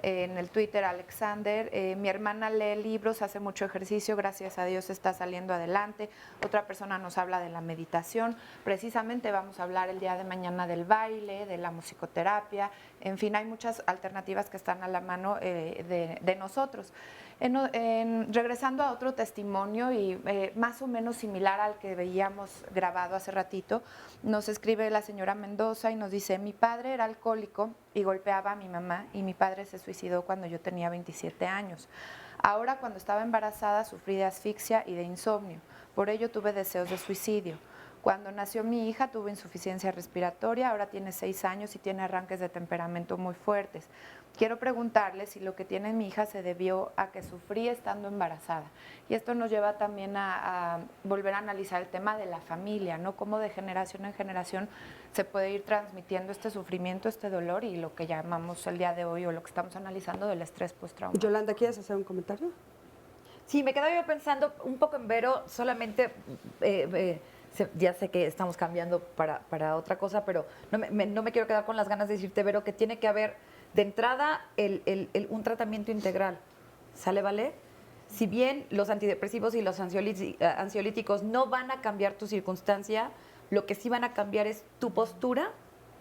en el Twitter Alexander, mi hermana lee libros, hace mucho ejercicio, gracias a Dios está saliendo adelante. Otra persona nos habla de la meditación, precisamente vamos a hablar el día de mañana del baile, de la musicoterapia, en fin, hay muchas alternativas que están a la mano de nosotros. Regresando a otro testimonio y más o menos similar al que veíamos grabado hace ratito, nos escribe la señora Mendoza y nos dice, mi padre era alcohólico y golpeaba a mi mamá y mi padre se suicidó cuando yo tenía 27 años. Ahora cuando estaba embarazada sufrí de asfixia y de insomnio, por ello tuve deseos de suicidio. Cuando nació mi hija tuvo insuficiencia respiratoria, ahora tiene 6 años y tiene arranques de temperamento muy fuertes. Quiero preguntarle si lo que tiene mi hija se debió a que sufrí estando embarazada. Y esto nos lleva también a volver a analizar el tema de la familia, ¿no? Cómo de generación en generación se puede ir transmitiendo este sufrimiento, este dolor y lo que llamamos el día de hoy o lo que estamos analizando del estrés postraumático. Yolanda, ¿quieres hacer un comentario? Sí, me quedaba yo pensando un poco en Vero, solamente... ya sé que estamos cambiando para otra cosa, pero no me quiero quedar con las ganas de decirte, Vero, que tiene que haber de entrada un tratamiento integral. ¿Sale, vale? Si bien los antidepresivos y los ansiolíticos no van a cambiar tu circunstancia, lo que sí van a cambiar es tu postura,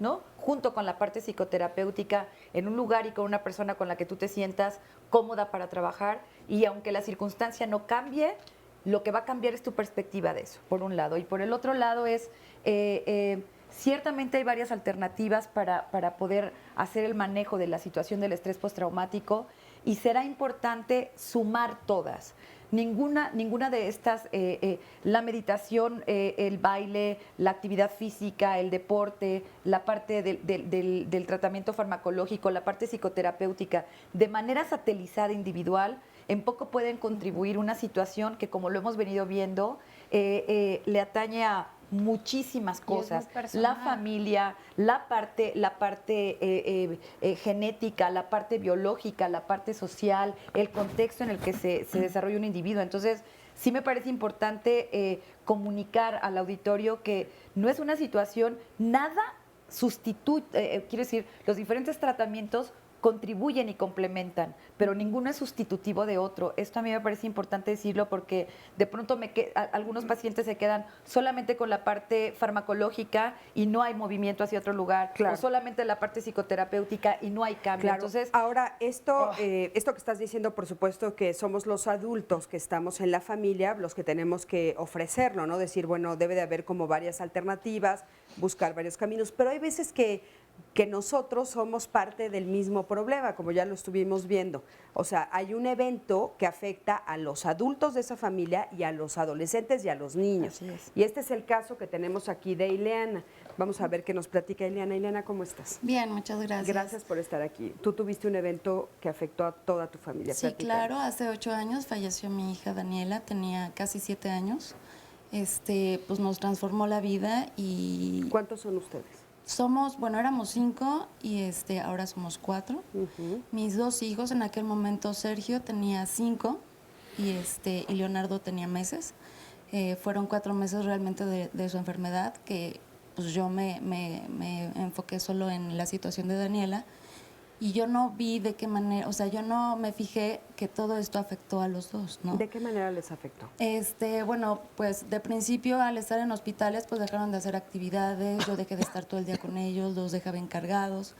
¿no? Junto con la parte psicoterapéutica, en un lugar y con una persona con la que tú te sientas cómoda para trabajar, y aunque la circunstancia no cambie, lo que va a cambiar es tu perspectiva de eso, por un lado. Y por el otro lado es, ciertamente hay varias alternativas para poder hacer el manejo de la situación del estrés postraumático. y será importante sumar todas. Ninguna de estas, la meditación, el baile, la actividad física, el deporte, la parte del tratamiento farmacológico, la parte psicoterapéutica, de manera satelizada, individual, en poco pueden contribuir una situación que, como lo hemos venido viendo, le atañe a muchísimas cosas, la familia, la parte genética, la parte biológica, la parte social, el contexto en el que se desarrolla un individuo. Entonces, sí me parece importante comunicar al auditorio que no es una situación, nada sustituye, quiero decir, los diferentes tratamientos contribuyen y complementan, pero ninguno es sustitutivo de otro. Esto a mí me parece importante decirlo porque de pronto algunos pacientes se quedan solamente con la parte farmacológica y no hay movimiento hacia otro lugar, o solamente la parte psicoterapéutica y no hay cambio. Claro. Entonces, ahora, esto que estás diciendo, por supuesto que somos los adultos que estamos en la familia los que tenemos que ofrecerlo, ¿no? Decir, bueno, debe de haber como varias alternativas, buscar varios caminos, pero hay veces que nosotros somos parte del mismo problema, como ya lo estuvimos viendo. O sea, hay un evento que afecta a los adultos de esa familia y a los adolescentes y a los niños. Y este es el caso que tenemos aquí de Ileana. Vamos a ver qué nos platica Ileana. Ileana, ¿cómo estás? Bien, muchas gracias. Gracias por estar aquí. Tú tuviste un evento que afectó a toda tu familia. Sí, claro. Hace 8 años falleció mi hija Daniela, tenía casi 7 años. Pues nos transformó la vida y... ¿Cuántos son ustedes? Éramos 5 y ahora somos 4. Mis 2 hijos, en aquel momento Sergio tenía 5 y Leonardo tenía meses. Fueron 4 meses realmente de su enfermedad, que pues yo me enfoqué solo en la situación de Daniela y yo no vi de qué manera, o sea, yo no me fijé que todo esto afectó a los dos, ¿no? ¿De qué manera les afectó? Pues de principio al estar en hospitales pues dejaron de hacer actividades, yo dejé de estar todo el día con ellos, los dejaba encargados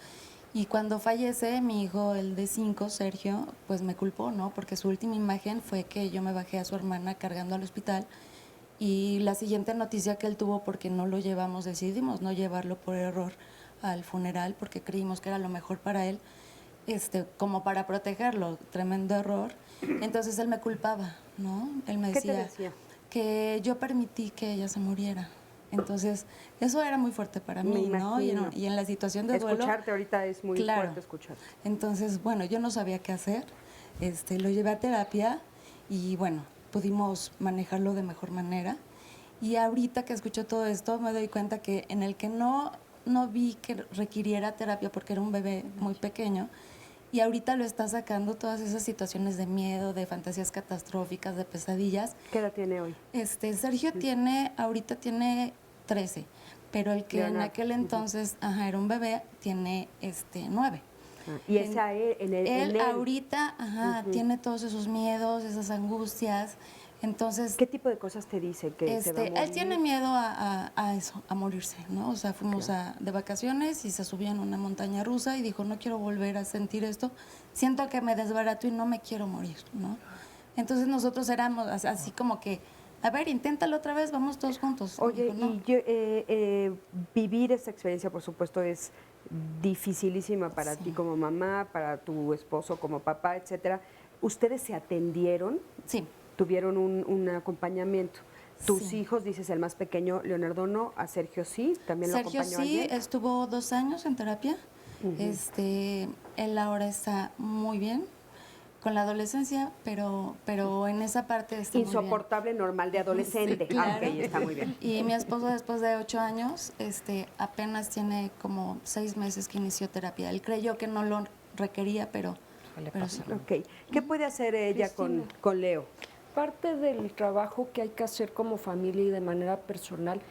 y cuando fallece mi hijo, el de 5, Sergio, pues me culpó, ¿no? Porque su última imagen fue que yo me bajé a su hermana cargando al hospital y la siguiente noticia que él tuvo, porque no lo llevamos, decidimos no llevarlo por error al funeral porque creímos que era lo mejor para él, como para protegerlo, tremendo error. Entonces él me culpaba, ¿no? Él me decía, ¿qué te decía? Que yo permití que ella se muriera. Entonces eso era muy fuerte para mí, ¿no? Y en la situación de duelo... Escucharte ahorita es muy fuerte escuchar. Entonces, bueno, yo no sabía qué hacer, lo llevé a terapia y bueno, pudimos manejarlo de mejor manera. Y ahorita que escucho todo esto me doy cuenta que en el que no vi que requiriera terapia porque era un bebé muy pequeño y ahorita lo está sacando todas esas situaciones de miedo, de fantasías catastróficas, de pesadillas. ¿Qué edad tiene hoy? Sergio ahorita tiene 13, pero el que Leonardo, en aquel entonces era un bebé, tiene 9. Y él ahorita tiene todos esos miedos, esas angustias. Entonces, ¿qué tipo de cosas te dice que se va a morir? Él tiene miedo a eso, a morirse, ¿no? O sea, fuimos de vacaciones y se subió en una montaña rusa y dijo, no quiero volver a sentir esto, siento que me desbarato y no me quiero morir, ¿no? Entonces nosotros éramos así como que, a ver, inténtalo otra vez, vamos todos juntos. Oye, dijo, no. Y vivir esta experiencia, por supuesto, es dificilísima para ti como mamá, para tu esposo como papá, etcétera. ¿Ustedes se atendieron? Sí. ¿Tuvieron un acompañamente? Tus hijos, dices, el más pequeño, Leonardo no, a Sergio sí, también lo acompañó Sergio sí, estuvo 2 años en terapia. Él ahora está muy bien con la adolescencia, pero en esa parte está insoportable, muy bien. Normal de adolescente. Sí, claro. Okay, está muy bien. Y mi esposo, después de 8 años, apenas tiene como 6 meses que inició terapia. Él creyó que no lo requería, pero sí. Okay. ¿Qué puede hacer ella con Leo? Parte del trabajo que hay que hacer como familia y de manera personal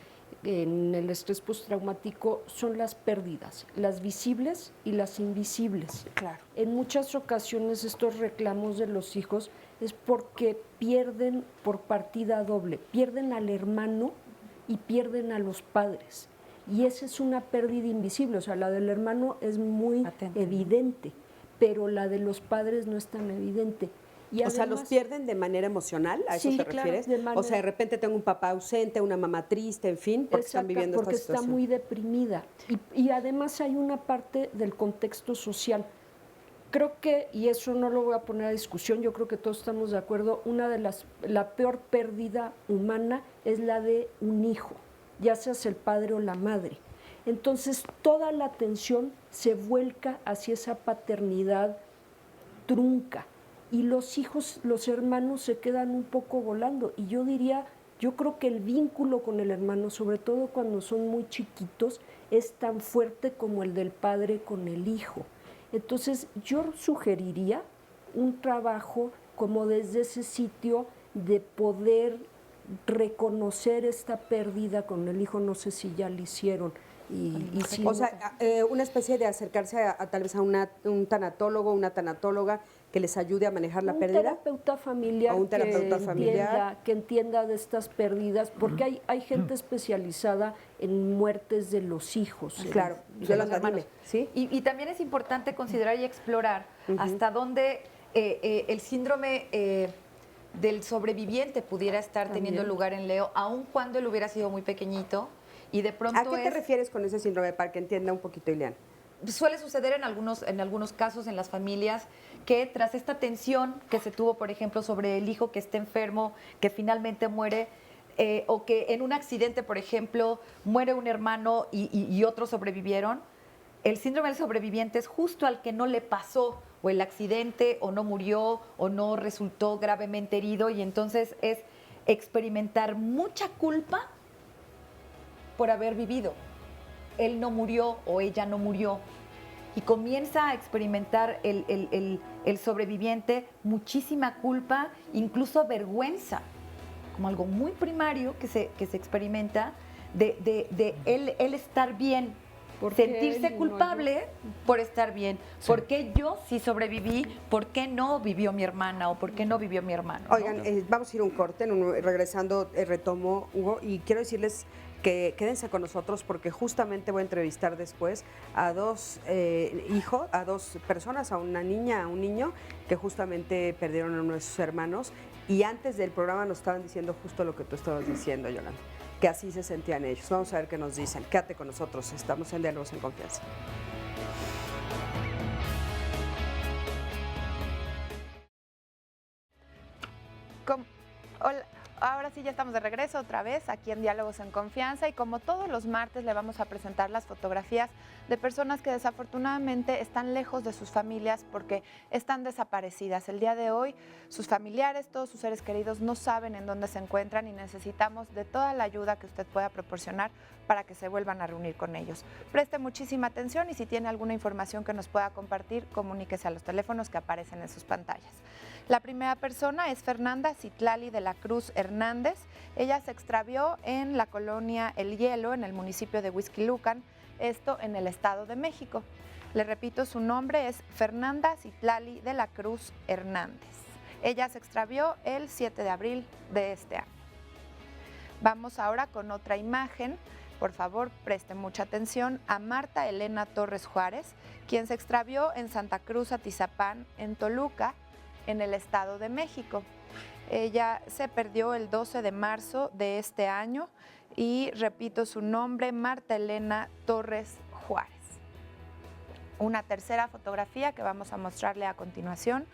en el estrés postraumático son las pérdidas, las visibles y las invisibles. Claro. En muchas ocasiones estos reclamos de los hijos es porque pierden por partida doble, pierden al hermano y pierden a los padres. Y esa es una pérdida invisible, o sea, la del hermano es muy evidente, pero la de los padres no es tan evidente. Y además, ¿los pierden de manera emocional? ¿A eso te refieres? O sea, de repente tengo un papá ausente, una mamá triste, en fin, porque están viviendo esta situación. Porque está muy deprimida. Y además hay una parte del contexto social. creo que, y eso no lo voy a poner a discusión, yo creo que todos estamos de acuerdo, la peor pérdida humana es la de un hijo, ya seas el padre o la madre. Entonces, toda la atención se vuelca hacia esa paternidad trunca y los hijos, los hermanos se quedan un poco volando. Y yo creo que el vínculo con el hermano, sobre todo cuando son muy chiquitos, es tan fuerte como el del padre con el hijo. Entonces, yo sugeriría un trabajo como desde ese sitio de poder reconocer esta pérdida con el hijo, no sé si ya lo hicieron. O sea, una especie de acercarse tal vez a un tanatólogo, una tanatóloga que les ayude a manejar la pérdida. Un terapeuta familiar, un terapeuta familiar que entienda de estas pérdidas, porque hay gente especializada en muertes de los hijos. Claro, de los hermanos. ¿Sí? Y también es importante considerar y explorar hasta dónde el síndrome del sobreviviente pudiera estar teniendo lugar en Leo, aun cuando él hubiera sido muy pequeñito. Y de pronto ¿A qué te refieres con ese síndrome, para que entienda un poquito, Ileana? Suele suceder en algunos casos en las familias que tras esta tensión que se tuvo, por ejemplo, sobre el hijo que está enfermo, que finalmente muere, o que en un accidente, por ejemplo, muere un hermano y otros sobrevivieron, el síndrome del sobreviviente es justo al que no le pasó o el accidente, o no murió, o no resultó gravemente herido, y entonces es experimentar mucha culpa por haber vivido. Él no murió o ella no murió. Y comienza a experimentar el sobreviviente muchísima culpa, incluso vergüenza, como algo muy primario que se experimenta de él estar bien, sentirse culpable por estar bien. Sí. ¿Por qué yo sí sobreviví? ¿Por qué no vivió mi hermana o por qué no vivió mi hermano? Oigan, vamos a ir a un corte, regresando retomo, Hugo, y quiero decirles que quédense con nosotros porque justamente voy a entrevistar después a dos personas, a una niña, a un niño que justamente perdieron a uno de sus hermanos, y antes del programa nos estaban diciendo justo lo que tú estabas diciendo, Yolanda, que así se sentían ellos. Vamos a ver qué nos dicen. Quédate con nosotros, estamos en Diálogos en Confianza. Hola. Ahora sí, ya estamos de regreso otra vez aquí en Diálogos en Confianza, y como todos los martes le vamos a presentar las fotografías de personas que desafortunadamente están lejos de sus familias porque están desaparecidas. El día de hoy sus familiares, todos sus seres queridos no saben en dónde se encuentran y necesitamos de toda la ayuda que usted pueda proporcionar para que se vuelvan a reunir con ellos. Preste muchísima atención y si tiene alguna información que nos pueda compartir, comuníquese a los teléfonos que aparecen en sus pantallas. La primera persona es Fernanda Citlali de la Cruz Hernández. Ella se extravió en la colonia El Hielo, en el municipio de Huixquilucan, esto en el Estado de México. Le repito, su nombre es Fernanda Citlali de la Cruz Hernández. Ella se extravió el 7 de abril de este año. Vamos ahora con otra imagen. Por favor, preste mucha atención a Marta Elena Torres Juárez, quien se extravió en Santa Cruz Atizapán, en Toluca, en el Estado de México. Ella se perdió el 12 de marzo de este año y repito su nombre, Marta Elena Torres Juárez. Una tercera fotografía que vamos a mostrarle a continuación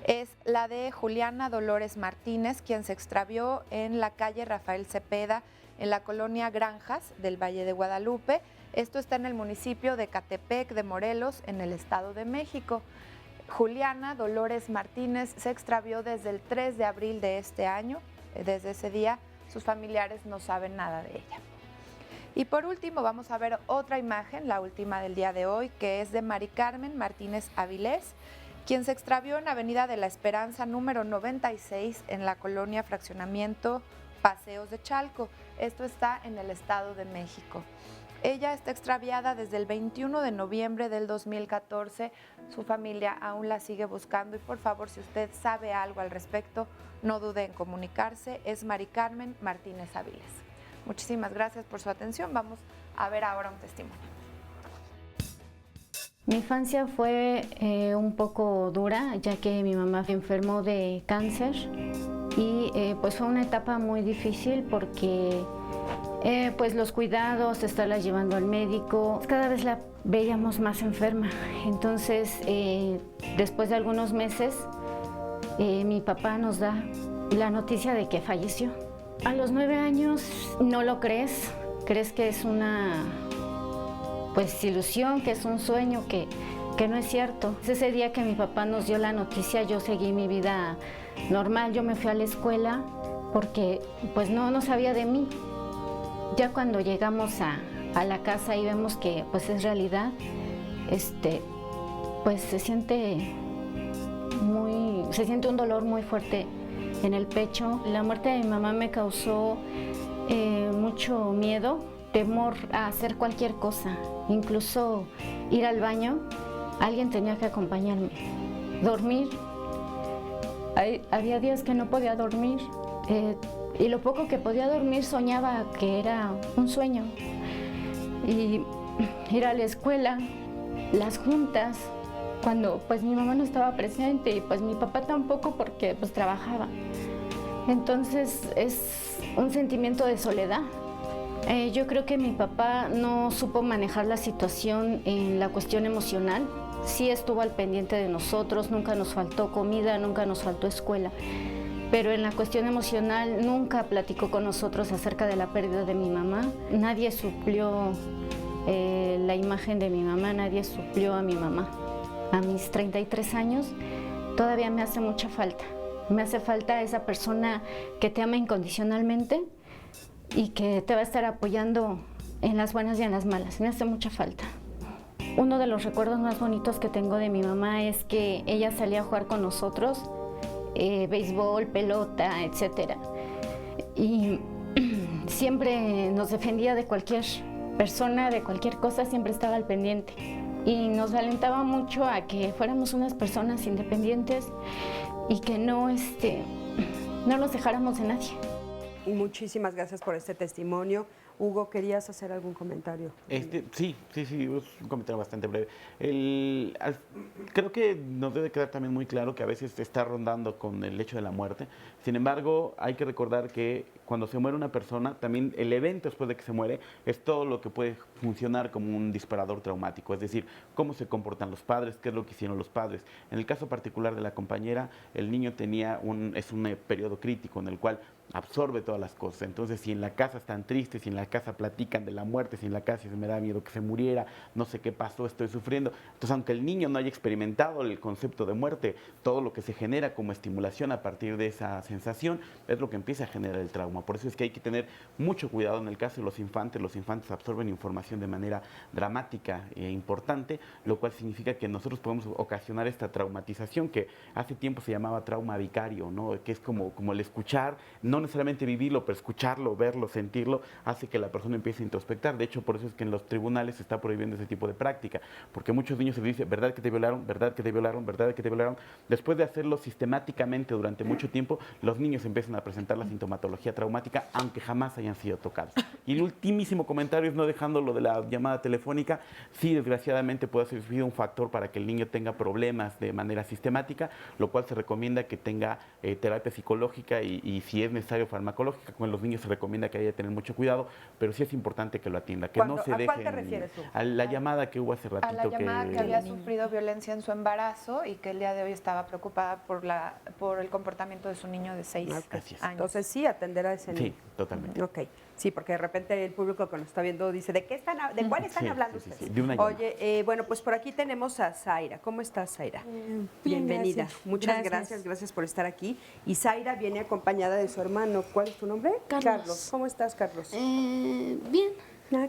es la de Juliana Dolores Martínez, quien se extravió en la calle Rafael Cepeda, en la colonia Granjas del Valle de Guadalupe. Esto está en el municipio de Catepec de Morelos, en el Estado de México. Juliana Dolores Martínez se extravió desde el 3 de abril de este año. Desde ese día sus familiares no saben nada de ella. Y por último vamos a ver otra imagen, la última del día de hoy, que es de Mari Carmen Martínez Avilés, quien se extravió en Avenida de la Esperanza número 96 en la colonia Fraccionamiento Paseos de Chalco. Esto está en el Estado de México. Ella está extraviada desde el 21 de noviembre del 2014. Su familia aún la sigue buscando y por favor, si usted sabe algo al respecto, no dude en comunicarse. Es Mari Carmen Martínez Avilés. Muchísimas gracias por su atención. Vamos a ver ahora un testimonio. Mi infancia fue un poco dura, ya que mi mamá enfermó de cáncer y pues fue una etapa muy difícil porque Pues los cuidados, estarla llevando al médico, cada vez la veíamos más enferma. Entonces, después de algunos meses, mi papá nos da la noticia de que falleció. A los 9 años no lo crees que es una pues ilusión, que es un sueño, que no es cierto. Ese día que mi papá nos dio la noticia, yo seguí mi vida normal, yo me fui a la escuela porque pues no sabía de mí. Ya cuando llegamos a la casa y vemos que pues es realidad, pues se siente un dolor muy fuerte en el pecho. La muerte de mi mamá me causó mucho miedo, temor a hacer cualquier cosa, incluso ir al baño, alguien tenía que acompañarme. Dormir, había días que no podía dormir, y lo poco que podía dormir soñaba que era un sueño. Y ir a la escuela, las juntas, cuando pues mi mamá no estaba presente y pues mi papá tampoco porque pues trabajaba. Entonces es un sentimiento de soledad. Yo creo que mi papá no supo manejar la situación en la cuestión emocional. Sí estuvo al pendiente de nosotros, nunca nos faltó comida, nunca nos faltó escuela. Pero en la cuestión emocional nunca platicó con nosotros acerca de la pérdida de mi mamá. Nadie suplió la imagen de mi mamá, nadie suplió a mi mamá. A mis 33 años todavía me hace mucha falta. Me hace falta esa persona que te ama incondicionalmente y que te va a estar apoyando en las buenas y en las malas. Me hace mucha falta. Uno de los recuerdos más bonitos que tengo de mi mamá es que ella salía a jugar con nosotros, béisbol, pelota, etc. Y siempre nos defendía de cualquier persona, de cualquier cosa, siempre estaba al pendiente. Y nos alentaba mucho a que fuéramos unas personas independientes y que no nos dejáramos de nadie. Muchísimas gracias por este testimonio. Hugo, ¿querías hacer algún comentario? Sí, es un comentario bastante breve. Creo que nos debe quedar también muy claro que a veces se está rondando con el hecho de la muerte. Sin embargo, hay que recordar que cuando se muere una persona, también el evento después de que se muere es todo lo que puede funcionar como un disparador traumático. Es decir, cómo se comportan los padres, qué es lo que hicieron los padres. En el caso particular de la compañera, el niño tenía un periodo crítico en el cual absorbe todas las cosas. Entonces, si en la casa están tristes, si en la casa platican de la muerte, si en la casa me da miedo que se muriera, no sé qué pasó, estoy sufriendo. Entonces, aunque el niño no haya experimentado el concepto de muerte, todo lo que se genera como estimulación a partir de esa sensación es lo que empieza a generar el trauma. Por eso es que hay que tener mucho cuidado en el caso de los infantes. Los infantes absorben información de manera dramática e importante, lo cual significa que nosotros podemos ocasionar esta traumatización que hace tiempo se llamaba trauma vicario, ¿no? Que es como el escuchar, no necesariamente vivirlo, pero escucharlo, verlo, sentirlo, hace que la persona empiece a introspectar. De hecho, por eso es que en los tribunales se está prohibiendo ese tipo de práctica, porque muchos niños se les dice, ¿verdad que te violaron? ¿Verdad que te violaron? ¿Verdad que te violaron? Después de hacerlo sistemáticamente durante mucho tiempo, los niños empiezan a presentar la sintomatología traumática, aunque jamás hayan sido tocados. Y el ultimísimo comentario es, no dejando lo de la llamada telefónica, sí, desgraciadamente puede ser un factor para que el niño tenga problemas de manera sistemática, lo cual se recomienda que tenga terapia psicológica y si es necesario farmacológica. Con los niños se recomienda que haya que tener mucho cuidado, pero sí es importante que lo atienda, que no se deje. ¿A cuál te refieres tú? A la llamada que hubo hace ratito. A la llamada que había sufrido violencia en su embarazo y que el día de hoy estaba preocupada por el comportamiento de su niño de 6 años. Entonces sí, atender a ese niño. Sí, totalmente. Ok. Sí, porque de repente el público que nos está viendo dice, ¿de cuál están hablando ustedes? Sí, de una llamada. Oye, bueno, pues por aquí tenemos a Zaira. ¿Cómo estás, Zaira? Bienvenida. Gracias. Muchas gracias por estar aquí. Y Zaira viene acompañada de su hermano. ¿Cuál es tu nombre? Carlos. ¿Cómo estás, Carlos? Bien.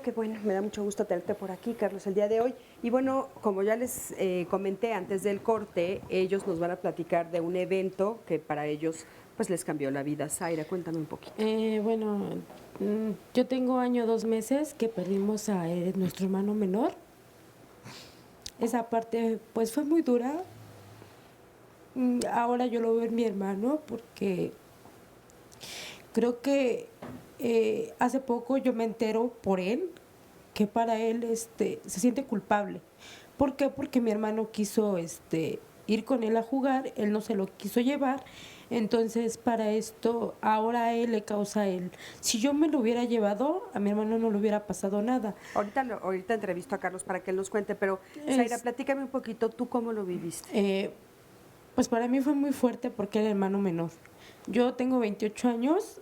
Qué bueno, me da mucho gusto tenerte por aquí, Carlos, el día de hoy. Y bueno, como ya les comenté antes del corte, ellos nos van a platicar de un evento que para ellos pues les cambió la vida. Zaira, cuéntame un poquito. Bueno, yo tengo 1 año 2 meses que perdimos a nuestro hermano menor. Esa parte pues fue muy dura. Ahora yo lo veo en mi hermano porque creo que hace poco yo me entero por él que para él se siente culpable. ¿Por qué? Porque mi hermano quiso ir con él a jugar, él no se lo quiso llevar, Entonces, para esto, ahora a él le causa si yo me lo hubiera llevado, a mi hermano no le hubiera pasado nada. Ahorita entrevisto a Carlos para que él nos cuente, pero Zaira, platícame un poquito, ¿tú cómo lo viviste? Pues para mí fue muy fuerte porque era el hermano menor. Yo tengo 28 años,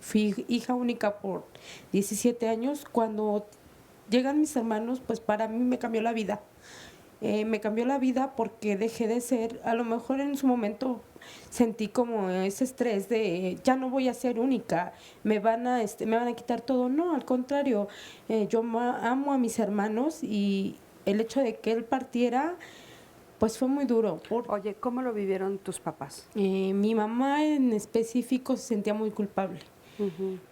fui hija única por 17 años. Cuando llegan mis hermanos, pues para mí me cambió la vida. Me cambió la vida porque dejé de ser, a lo mejor en su momento sentí como ese estrés de ya no voy a ser única, me van a quitar todo. No, al contrario, yo amo a mis hermanos y el hecho de que él partiera, pues fue muy duro. Oye, ¿cómo lo vivieron tus papás? Mi mamá en específico se sentía muy culpable.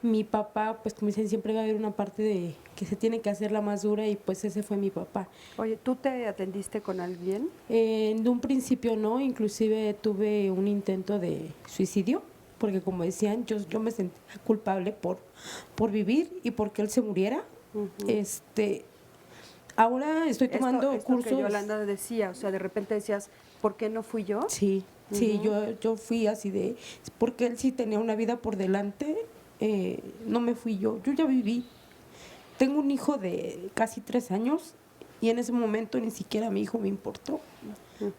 Mi papá, pues como dicen, siempre va a haber una parte de que se tiene que hacer la más dura y pues ese fue mi papá. Oye, ¿tú te atendiste con alguien? En un principio no, inclusive tuve un intento de suicidio, porque como decían, yo me sentía culpable por vivir y porque él se muriera. Ahora estoy tomando cursos. Que Yolanda decía, o sea, de repente decías, ¿por qué no fui yo? Sí, yo fui así de, porque él sí tenía una vida por delante, no me fui yo ya viví. Tengo un hijo de casi 3 años y en ese momento ni siquiera mi hijo me importó,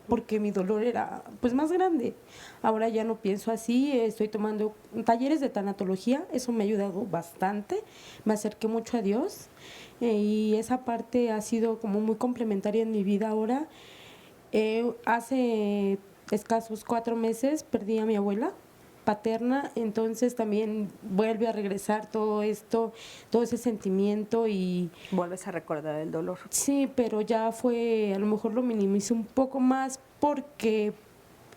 porque mi dolor era pues más grande. Ahora ya no pienso así, estoy tomando talleres de tanatología, eso me ha ayudado bastante, me acerqué mucho a Dios y esa parte ha sido como muy complementaria en mi vida ahora. Hace escasos 4 meses perdí a mi abuela paterna, entonces también vuelve a regresar todo esto, todo ese sentimiento y... Vuelves a recordar el dolor. Sí, pero ya fue, a lo mejor lo minimizo un poco más porque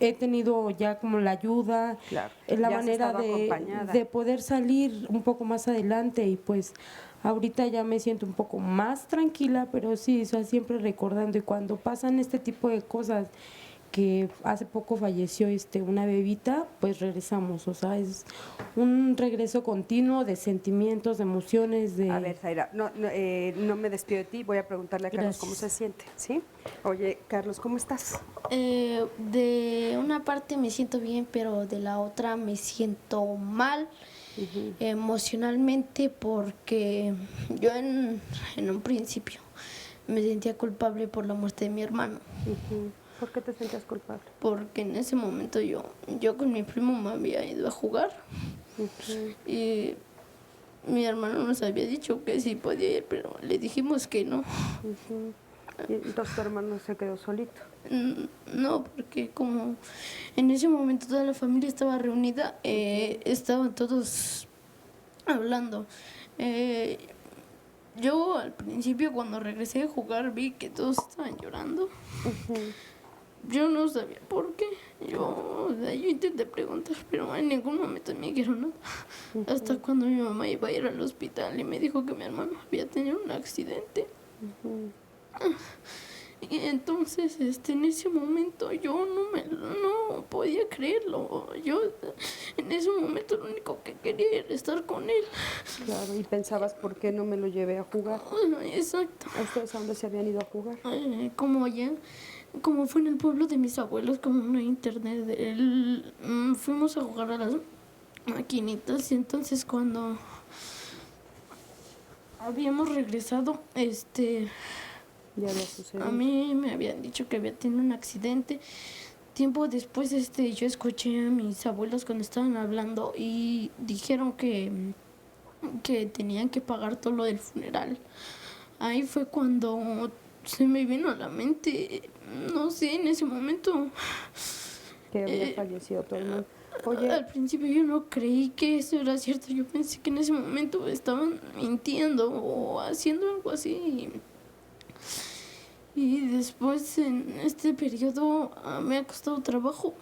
he tenido ya como la ayuda, la manera de poder salir un poco más adelante y pues ahorita ya me siento un poco más tranquila, pero sí, o sea, siempre recordando y cuando pasan este tipo de cosas, que hace poco falleció una bebita, pues regresamos, o sea, es un regreso continuo de sentimientos, de emociones, de... A ver, Zaira, no me despido de ti, voy a preguntarle a Carlos cómo se siente, ¿sí? Oye, Carlos, ¿cómo estás? De una parte me siento bien, pero de la otra me siento mal emocionalmente porque yo en un principio me sentía culpable por la muerte de mi hermano. ¿Por qué te sentías culpable? Porque en ese momento yo con mi primo me había ido a jugar y mi hermano nos había dicho que sí podía ir, pero le dijimos que no. ¿Y entonces tu hermano se quedó solito? No, porque como en ese momento toda la familia estaba reunida, estaban todos hablando. Yo al principio cuando regresé a jugar vi que todos estaban llorando. Yo no sabía por qué. Yo intenté preguntar, pero en ningún momento me dijeron nada. Hasta cuando mi mamá iba a ir al hospital y me dijo que mi hermano había tenido un accidente. Y entonces en ese momento yo no podía creerlo. Yo en ese momento lo único que quería era estar con él. Claro, y pensabas, ¿por qué no me lo llevé a jugar? Exacto. ¿Ustedes a dónde se habían ido a jugar? Como fue en el pueblo de mis abuelos, como no hay internet, fuimos a jugar a las maquinitas y entonces cuando habíamos regresado, ya había sucedido. A mí me habían dicho que había tenido un accidente. Tiempo después yo escuché a mis abuelos cuando estaban hablando y dijeron que tenían que pagar todo lo del funeral. Ahí fue cuando se me vino a la mente, no sé, en ese momento. Que había fallecido tu hermano. Oye, al principio yo no creí que eso era cierto. Yo pensé que en ese momento estaban mintiendo o haciendo algo así. Y después en este periodo me ha costado trabajo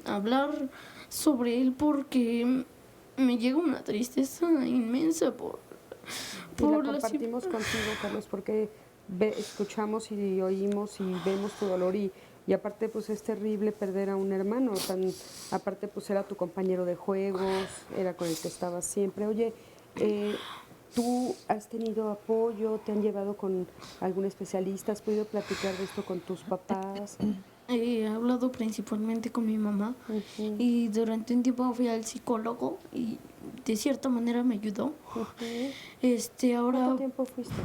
hablar sobre él porque me llega una tristeza inmensa por la compartimos contigo, Carlos, porque escuchamos y oímos y vemos tu dolor y aparte pues es terrible perder a un hermano, aparte pues era tu compañero de juegos, era con el que estabas siempre. Oye, ¿tú has tenido apoyo? ¿Te han llevado con algún especialista? ¿Has podido platicar de esto con tus papás? he hablado principalmente con mi mamá y durante un tiempo fui al psicólogo y de cierta manera me ayudó. Ahora ¿Cuánto tiempo fuiste?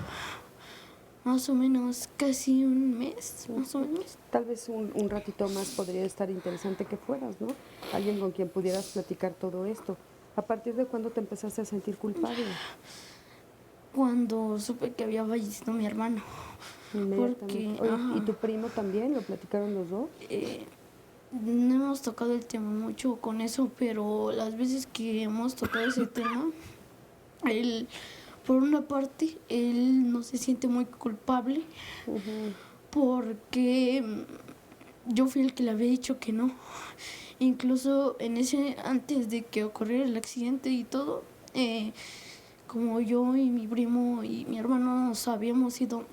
Más o menos casi un mes, más o menos. Tal vez un ratito más podría estar interesante que fueras, ¿no? Alguien con quien pudieras platicar todo esto. ¿A partir de cuándo te empezaste a sentir culpable? Cuando supe que había fallecido mi hermano. Porque, Oye, ¿y tu primo también? ¿Lo platicaron los dos? No hemos tocado el tema mucho con eso, pero las veces que hemos tocado ese tema, él, por una parte, él no se siente muy culpable porque yo fui el que le había dicho que no. Incluso antes de que ocurriera el accidente y todo, como yo y mi primo y mi hermano nos habíamos ido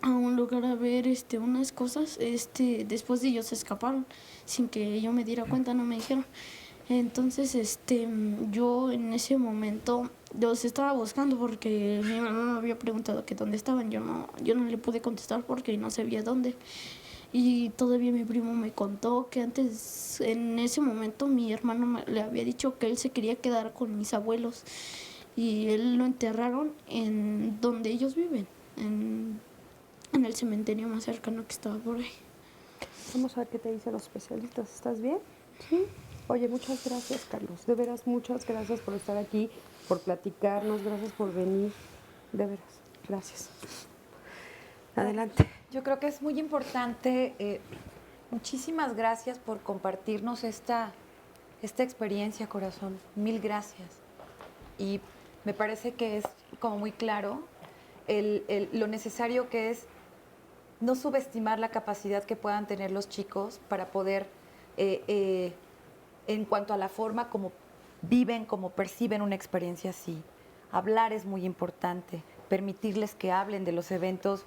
a un lugar a ver unas cosas, después de ellos se escaparon sin que yo me diera cuenta, no me dijeron. Entonces, yo en ese momento los estaba buscando porque mi mamá me había preguntado que dónde estaban. Yo no le pude contestar porque no sabía dónde. Y todavía mi primo me contó que antes, en ese momento, mi hermano le había dicho que él se quería quedar con mis abuelos y él lo enterraron en donde ellos viven, en el cementerio más cercano que estaba por ahí. Vamos a ver qué te dicen los especialistas. ¿Estás bien? Sí. Oye, muchas gracias, Carlos. De veras, muchas gracias por estar aquí, por platicarnos, gracias por venir. De veras, gracias. Adelante. Yo creo que es muy importante. Muchísimas gracias por compartirnos esta experiencia, corazón. Mil gracias. Y me parece que es como muy claro lo necesario que es no subestimar la capacidad que puedan tener los chicos para poder, en cuanto a la forma como viven, como perciben una experiencia así. Hablar es muy importante, permitirles que hablen de los eventos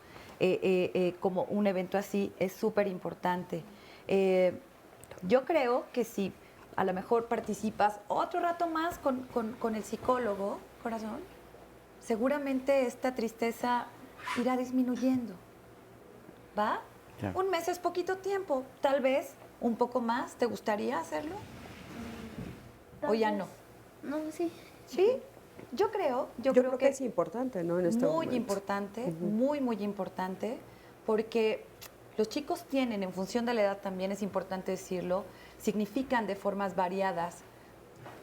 como un evento así es súper importante. Yo creo que si a lo mejor participas otro rato más con el psicólogo, corazón, seguramente esta tristeza irá disminuyendo. ¿Va? Ya. Un mes es poquito tiempo, tal vez un poco más. ¿Te gustaría hacerlo? ¿O ya no? No, sí. ¿Sí? Yo creo que es importante, ¿no? En este muy momento. Importante, muy importante, porque los chicos tienen, en función de la edad también es importante decirlo, significan de formas variadas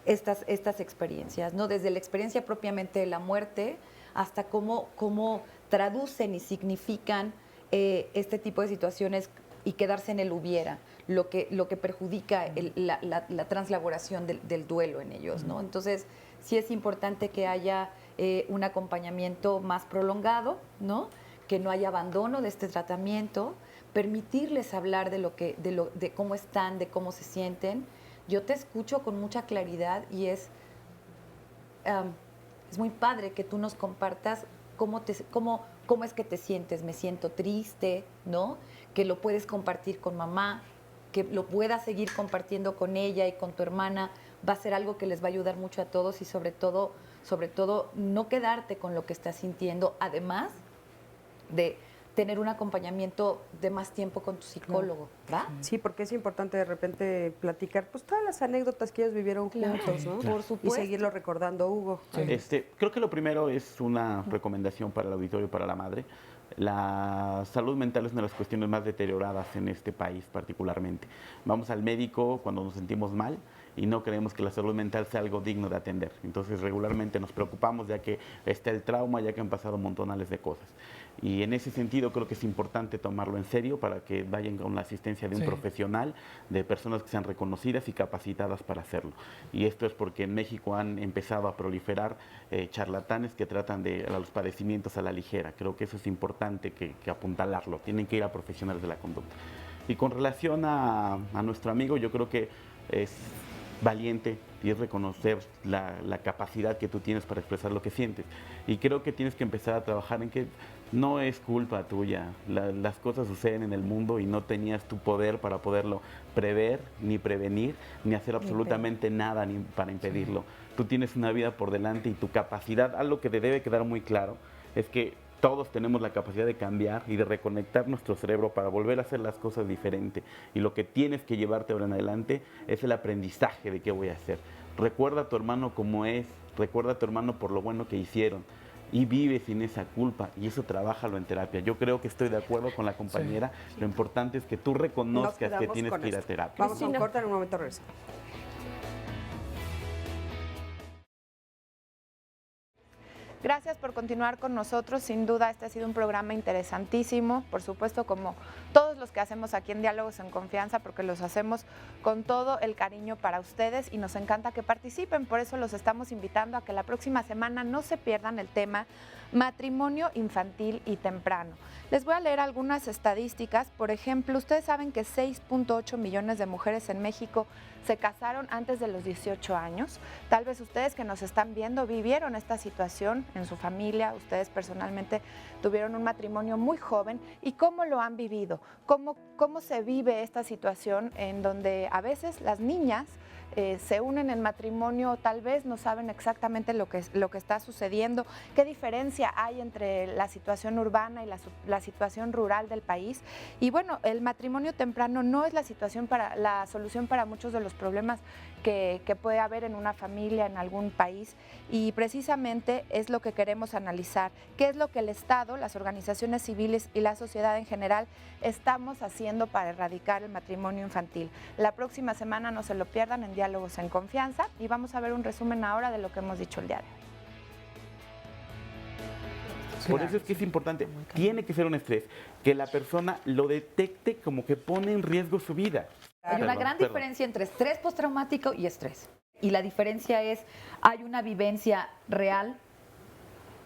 estas experiencias, ¿no? Desde la experiencia propiamente de la muerte hasta cómo traducen y significan este tipo de situaciones y quedarse en el hubiera, lo que perjudica la translaboración del duelo en ellos, ¿no? Entonces, sí es importante que haya un acompañamiento más prolongado, ¿no? Que no haya abandono de este tratamiento, permitirles hablar de cómo están, de cómo se sienten. Yo te escucho con mucha claridad y es muy padre que tú nos compartas cómo es que te sientes. Me siento triste, ¿no? Que lo puedes compartir con mamá, que lo puedas seguir compartiendo con ella y con tu hermana. Va a ser algo que les va a ayudar mucho a todos y sobre todo no quedarte con lo que estás sintiendo, además de tener un acompañamiento de más tiempo con tu psicólogo, ¿va? Sí, porque es importante de repente platicar pues todas las anécdotas que ellos vivieron juntos, ¿no? Por supuesto. Y seguirlo recordando, Hugo. Sí. Creo que lo primero es una recomendación para el auditorio y para la madre. La salud mental es una de las cuestiones más deterioradas en este país particularmente. Vamos al médico cuando nos sentimos mal y no creemos que la salud mental sea algo digno de atender. Entonces regularmente nos preocupamos ya que está el trauma, ya que han pasado montonales de cosas. Y en ese sentido creo que es importante tomarlo en serio para que vayan con la asistencia de un profesional, de personas que sean reconocidas y capacitadas para hacerlo. Y esto es porque en México han empezado a proliferar charlatanes que tratan de los padecimientos a la ligera. Creo que eso es importante que apuntalarlo. Tienen que ir a profesionales de la conducta. Y con relación a nuestro amigo, yo creo que es valiente y es reconocer la capacidad que tú tienes para expresar lo que sientes. Y creo que tienes que empezar a trabajar en que no es culpa tuya. Las cosas suceden en el mundo y no tenías tu poder para poderlo prever, ni prevenir, ni hacer absolutamente nada para impedirlo. Tú tienes una vida por delante y tu capacidad, algo que te debe quedar muy claro, es que Todos tenemos la capacidad de cambiar y de reconectar nuestro cerebro para volver a hacer las cosas diferente. Y lo que tienes que llevarte ahora en adelante es el aprendizaje de qué voy a hacer. Recuerda a tu hermano como es, recuerda a tu hermano por lo bueno que hicieron y vive sin esa culpa, y eso trabájalo en terapia. Yo creo que estoy de acuerdo con la compañera. Lo importante es que tú reconozcas que tienes que ir a terapia. Vamos a un corte, en un momento regresamos. Gracias por continuar con nosotros. Sin duda, este ha sido un programa interesantísimo. Por supuesto, como todos los que hacemos aquí en Diálogos en Confianza, porque los hacemos con todo el cariño para ustedes y nos encanta que participen. Por eso los estamos invitando a que la próxima semana no se pierdan el tema matrimonio infantil y temprano. Les voy a leer algunas estadísticas. Por ejemplo, ustedes saben que 6.8 millones de mujeres en México se casaron antes de los 18 años. Tal vez ustedes que nos están viendo vivieron esta situación en su familia, ustedes personalmente tuvieron un matrimonio muy joven. ¿Y cómo lo han vivido? ¿Cómo se vive esta situación en donde a veces las niñas se unen en matrimonio, tal vez no saben exactamente lo que está sucediendo? ¿Qué diferencia hay entre la situación urbana y la situación rural del país? Y bueno, el matrimonio temprano no es la solución para muchos de los problemas que puede haber en una familia, en algún país, y precisamente es lo que queremos analizar. ¿Qué es lo que el Estado, las organizaciones civiles y la sociedad en general estamos haciendo para erradicar el matrimonio infantil? La próxima semana no se lo pierdan en Diálogos en Confianza y vamos a ver un resumen ahora de lo que hemos dicho el día de hoy. Por eso es que es importante, tiene que ser un estrés, que la persona lo detecte como que pone en riesgo su vida. Hay una gran diferencia entre estrés postraumático y estrés. Y la diferencia es, hay una vivencia real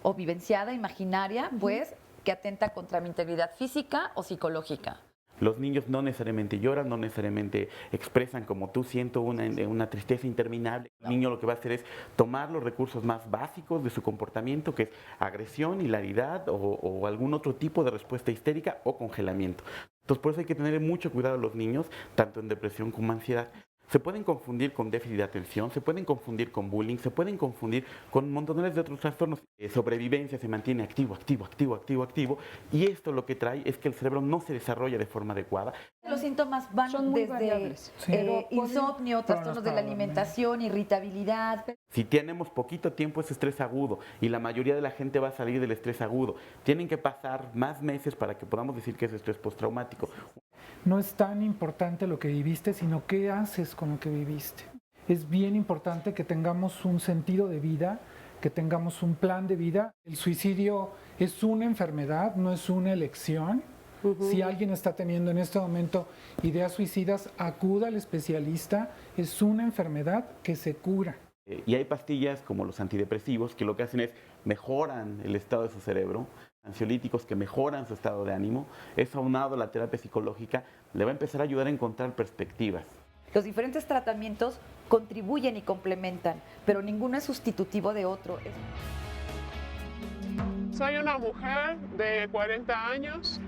o vivenciada, imaginaria, pues, que atenta contra mi integridad física o psicológica. Los niños no necesariamente lloran, no necesariamente expresan como tú, siento una tristeza interminable. El niño lo que va a hacer es tomar los recursos más básicos de su comportamiento, que es agresión, hilaridad o algún otro tipo de respuesta histérica o congelamiento. Entonces, por eso hay que tener mucho cuidado a los niños, tanto en depresión como ansiedad. Se pueden confundir con déficit de atención, se pueden confundir con bullying, se pueden confundir con montones de otros trastornos. Sobrevivencia se mantiene activo, y esto lo que trae es que el cerebro no se desarrolla de forma adecuada. Los síntomas van desde insomnio, trastornos de la alimentación, irritabilidad. Si tenemos poquito tiempo es estrés agudo y la mayoría de la gente va a salir del estrés agudo. Tienen que pasar más meses para que podamos decir que es estrés postraumático. No es tan importante lo que viviste, sino qué haces con lo que viviste. Es bien importante que tengamos un sentido de vida, que tengamos un plan de vida. El suicidio es una enfermedad, no es una elección. Si alguien está teniendo en este momento ideas suicidas, acuda al especialista. Es una enfermedad que se cura. Y hay pastillas como los antidepresivos que lo que hacen es mejoran el estado de su cerebro, ansiolíticos que mejoran su estado de ánimo. Eso aunado a la terapia psicológica le va a empezar a ayudar a encontrar perspectivas. Los diferentes tratamientos contribuyen y complementan, pero ninguno es sustitutivo de otro. Soy una mujer de 40 años,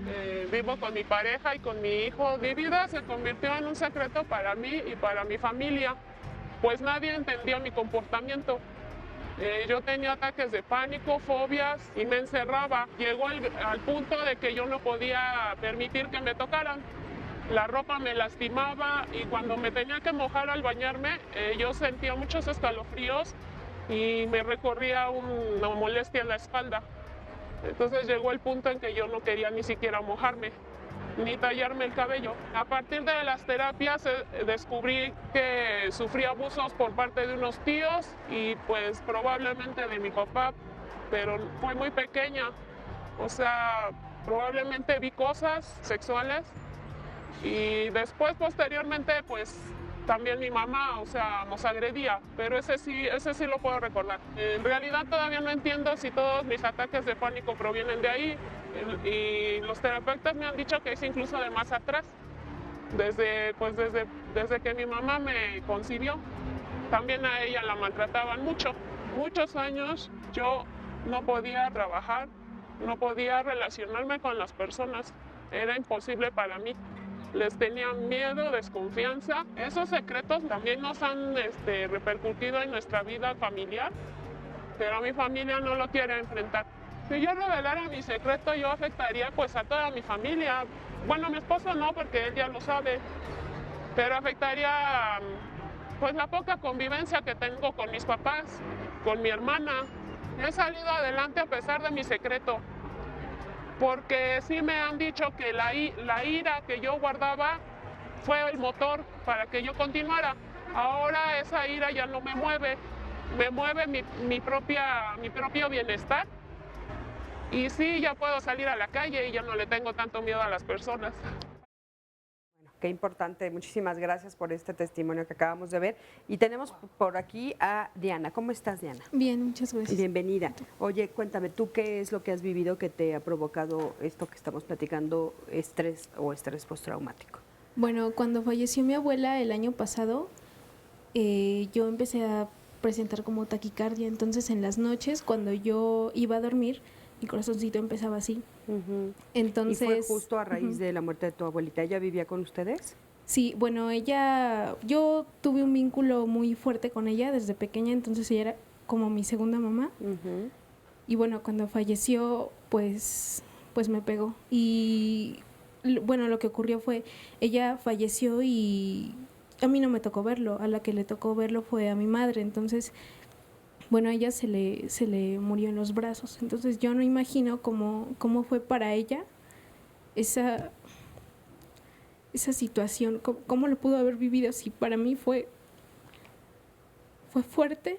vivo con mi pareja y con mi hijo. Mi vida se convirtió en un secreto para mí y para mi familia, pues nadie entendía mi comportamiento. Yo tenía ataques de pánico, fobias y me encerraba. Llegó al punto de que yo no podía permitir que me tocaran. La ropa me lastimaba y cuando me tenía que mojar al bañarme, yo sentía muchos escalofríos y me recorría una molestia en la espalda. Entonces llegó el punto en que yo no quería ni siquiera mojarme, ni tallarme el cabello. A partir de las terapias descubrí que sufrí abusos por parte de unos tíos y pues probablemente de mi papá, pero fue muy pequeña. O sea, probablemente vi cosas sexuales y después posteriormente pues también mi mamá, o sea, nos agredía, pero ese sí lo puedo recordar. En realidad todavía no entiendo si todos mis ataques de pánico provienen de ahí y los terapeutas me han dicho que es incluso de más atrás, desde que mi mamá me concibió. También a ella la maltrataban mucho. Muchos años yo no podía trabajar, no podía relacionarme con las personas, era imposible para mí. Les tenía miedo, desconfianza. Esos secretos también nos han repercutido en nuestra vida familiar, pero mi familia no lo quiere enfrentar. Si yo revelara mi secreto, yo afectaría pues a toda mi familia. Bueno, mi esposo no, porque él ya lo sabe, pero afectaría pues la poca convivencia que tengo con mis papás, con mi hermana. He salido adelante a pesar de mi secreto, porque sí me han dicho que la ira que yo guardaba fue el motor para que yo continuara. Ahora esa ira ya no me mueve mi propio bienestar. Y sí, ya puedo salir a la calle y ya no le tengo tanto miedo a las personas. Qué importante, muchísimas gracias por este testimonio que acabamos de ver. Y tenemos por aquí a Diana. ¿Cómo estás, Diana? Bien, muchas gracias. Bienvenida. Oye, cuéntame, ¿tú qué es lo que has vivido que te ha provocado esto que estamos platicando, estrés o estrés postraumático? Bueno, cuando falleció mi abuela el año pasado, yo empecé a presentar como taquicardia. Entonces, en las noches, cuando yo iba a dormir, mi corazoncito empezaba así. Entonces, ¿Y fue justo a raíz de la muerte de tu abuelita? ¿Ella vivía con ustedes? Sí, bueno, yo tuve un vínculo muy fuerte con ella desde pequeña, entonces ella era como mi segunda mamá. Y bueno, cuando falleció, pues me pegó. Y bueno, lo que ocurrió fue, ella falleció y a mí no me tocó verlo, a la que le tocó verlo fue a mi madre. Entonces, bueno, a ella se le murió en los brazos. Entonces yo no imagino cómo fue para ella esa situación, cómo lo pudo haber vivido. Si para mí fue fuerte.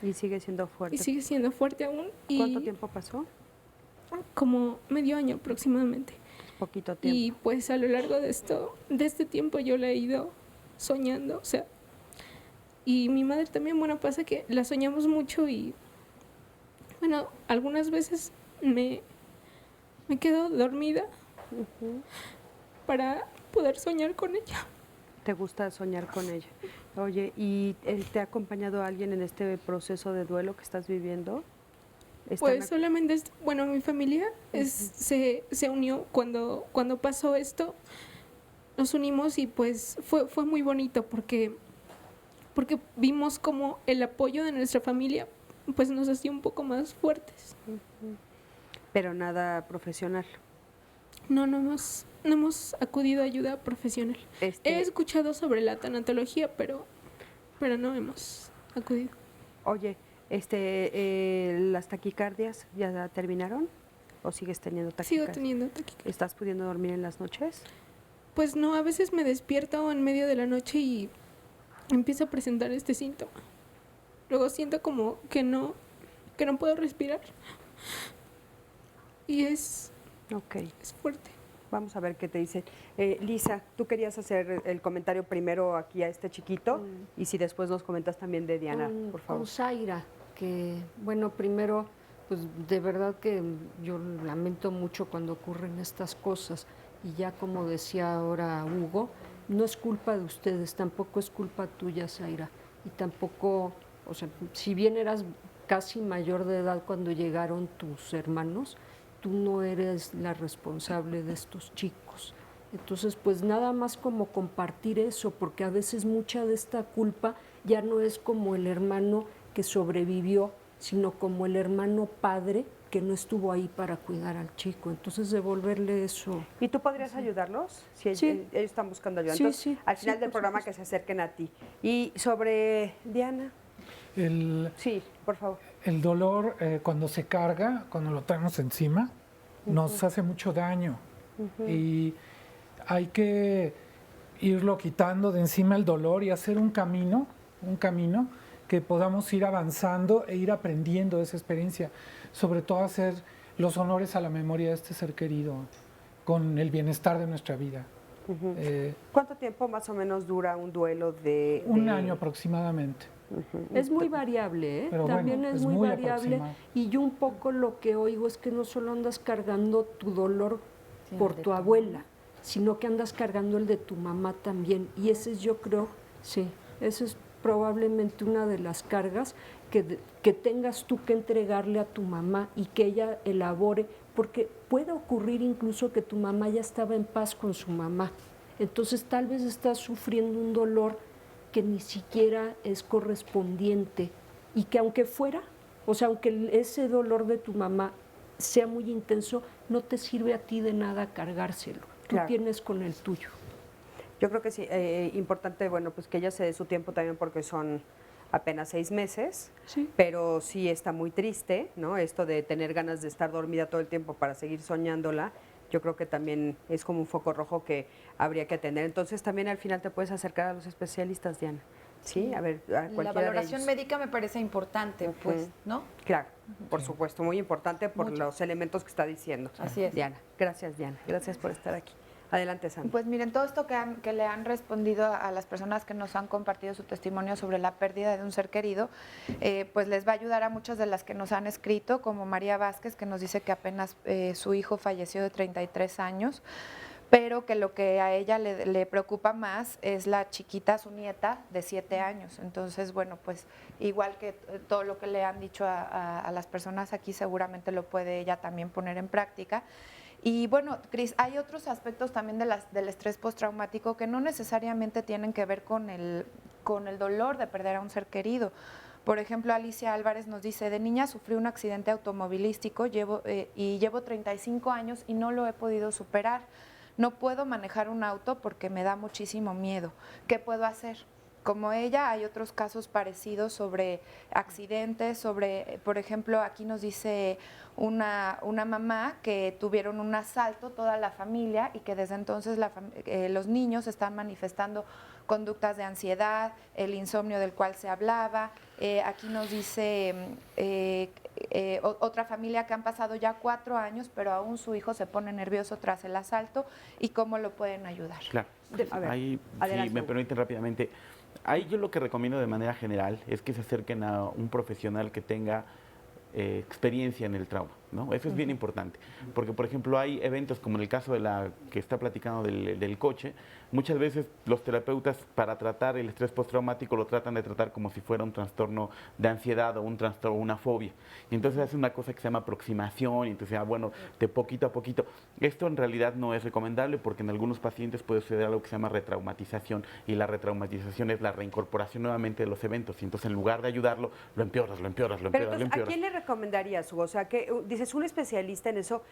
Y sigue siendo fuerte. Y sigue siendo fuerte aún. ¿Cuánto tiempo pasó? Como medio año aproximadamente. Poquito tiempo. Y pues a lo largo de este tiempo yo la he ido soñando, o sea, y mi madre también, bueno, pasa que la soñamos mucho y, bueno, algunas veces me quedo dormida para poder soñar con ella. ¿Te gusta soñar con ella? Oye, ¿y te ha acompañado alguien en este proceso de duelo que estás viviendo? Pues solamente, bueno, mi familia se unió cuando pasó esto, nos unimos y pues fue muy bonito porque vimos como el apoyo de nuestra familia pues nos hacía un poco más fuertes. Pero nada profesional. No hemos acudido a ayuda profesional. He escuchado sobre la tanatología, pero no hemos acudido. Oye, ¿las taquicardias ya terminaron o sigues teniendo taquicardias? Sigo teniendo taquicardia. ¿Estás pudiendo dormir en las noches? Pues no, a veces me despierto en medio de la noche y empiezo a presentar este síntoma. Luego siento como que no puedo respirar. Y es fuerte. Vamos a ver qué te dice. Lisa, tú querías hacer el comentario primero aquí a este chiquito y si después nos comentas también de Diana, por favor. Con Zaira, que bueno, primero, pues de verdad que yo lamento mucho cuando ocurren estas cosas y ya como decía ahora Hugo, no es culpa de ustedes, tampoco es culpa tuya, Zaira, y tampoco, o sea, si bien eras casi mayor de edad cuando llegaron tus hermanos, tú no eres la responsable de estos chicos. Entonces, pues nada más como compartir eso, porque a veces mucha de esta culpa ya no es como el hermano que sobrevivió, sino como el hermano padre que no estuvo ahí para cuidar al chico. Entonces, devolverle eso. ¿Y tú podrías ayudarlos? Si ellos están buscando ayuda. Entonces, al final del programa que se acerquen a ti. Y sobre Diana. Sí, por favor. El dolor, cuando se carga, cuando lo traemos encima, nos hace mucho daño. Y hay que irlo quitando de encima el dolor y hacer un camino que podamos ir avanzando e ir aprendiendo de esa experiencia. Sobre todo hacer los honores a la memoria de este ser querido con el bienestar de nuestra vida. ¿Cuánto tiempo más o menos dura un duelo de...? Un año aproximadamente. Es muy variable, Pero también bueno, es muy variable. aproximado. Y yo un poco lo que oigo es que no solo andas cargando tu dolor por tu abuela, sino que andas cargando el de tu mamá también. Y ese es, yo creo, esa es probablemente una de las cargas que tengas tú que entregarle a tu mamá y que ella elabore, porque puede ocurrir incluso que tu mamá ya estaba en paz con su mamá. Entonces tal vez estás sufriendo un dolor que ni siquiera es correspondiente y que aunque fuera, o sea, aunque ese dolor de tu mamá sea muy intenso, no te sirve a ti de nada cargárselo. Tú Claro. tienes con el tuyo. Yo creo que sí, importante, bueno, pues que ella se dé su tiempo también porque son apenas 6 meses, pero sí está muy triste, ¿no? Esto de tener ganas de estar dormida todo el tiempo para seguir soñándola, yo creo que también es como un foco rojo que habría que atender. Entonces también al final te puedes acercar a los especialistas, Diana. Sí, a ver, a La cualquiera de valoración ellos. médica me parece importante, pues, ¿no? Claro, por supuesto, muy importante por Mucho. los elementos que está diciendo. Así es. Diana, gracias Diana, gracias por estar aquí. Adelante, Sandra. Pues miren, todo esto que le han respondido a las personas que nos han compartido su testimonio sobre la pérdida de un ser querido, pues les va a ayudar a muchas de las que nos han escrito, como María Vázquez, que nos dice que apenas su hijo falleció de 33 años, pero que lo que a ella le preocupa más es la chiquita, su nieta, de 7 años. Entonces, bueno, pues igual que todo lo que le han dicho a las personas aquí, seguramente lo puede ella también poner en práctica. Y bueno, Cris, hay otros aspectos también del estrés postraumático que no necesariamente tienen que ver con el dolor de perder a un ser querido. Por ejemplo, Alicia Álvarez nos dice, de niña sufrí un accidente automovilístico llevo 35 años y no lo he podido superar. No puedo manejar un auto porque me da muchísimo miedo. ¿Qué puedo hacer? Como ella, hay otros casos parecidos sobre accidentes, sobre, por ejemplo, aquí nos dice una mamá que tuvieron un asalto toda la familia y que desde entonces los niños están manifestando conductas de ansiedad, el insomnio del cual se hablaba. Aquí nos dice otra familia que han pasado ya 4 años, pero aún su hijo se pone nervioso tras el asalto y cómo lo pueden ayudar. Claro. A ver, Ahí, adelante. si me permiten rápidamente, ahí yo lo que recomiendo de manera general es que se acerquen a un profesional que tenga experiencia en el trauma, ¿no? Eso es bien importante, porque por ejemplo hay eventos como en el caso de la que está platicando del coche, muchas veces los terapeutas para tratar el estrés postraumático lo tratan de tratar como si fuera un trastorno de ansiedad o un trastorno, una fobia, y entonces hace una cosa que se llama aproximación, y entonces, bueno, de poquito a poquito. Esto en realidad no es recomendable porque en algunos pacientes puede suceder algo que se llama retraumatización, y la retraumatización es la reincorporación nuevamente de los eventos, y entonces en lugar de ayudarlo, lo empeoras, lo empeoras, lo Pero empeoras, lo entonces, ¿a empeoras. quién le recomendarías, Hugo? O sea, que dices, un especialista en eso,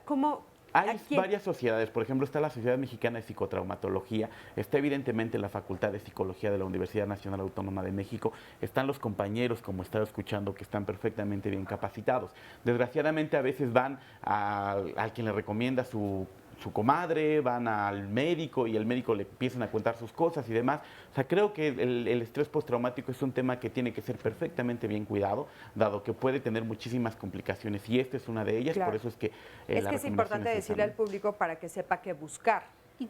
¿cómo? Hay varias sociedades, por ejemplo, está la Sociedad Mexicana de Psicotraumatología, está evidentemente la Facultad de Psicología de la Universidad Nacional Autónoma de México, están los compañeros, como estaba escuchando, que están perfectamente bien capacitados. Desgraciadamente a veces van al quien le recomienda su comadre, van al médico y el médico le empiezan a contar sus cosas y demás. O sea, creo que el estrés postraumático es un tema que tiene que ser perfectamente bien cuidado, dado que puede tener muchísimas complicaciones y esta es una de ellas, Claro. por eso es que Es la que es recomendación importante es esa, decirle ¿no? al público para que sepa qué buscar,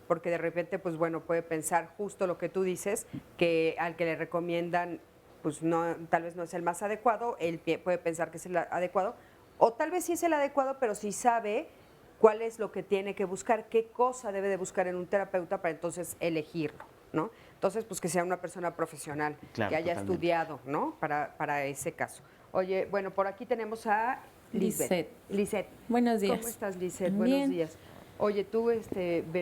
porque de repente, pues bueno, puede pensar justo lo que tú dices, que al que le recomiendan, pues no, tal vez no es el más adecuado, él puede pensar que es el adecuado, o tal vez sí es el adecuado, pero sí sabe cuál es lo que tiene que buscar, qué cosa debe de buscar en un terapeuta para entonces elegirlo, ¿no? Entonces, pues que sea una persona profesional, Claro, que haya totalmente. estudiado, ¿no? Para ese caso. Oye, bueno, por aquí tenemos a Lisbeth. Lisbeth. Buenos días. ¿Cómo estás, Lisbeth? Bien. Buenos días. Oye, tú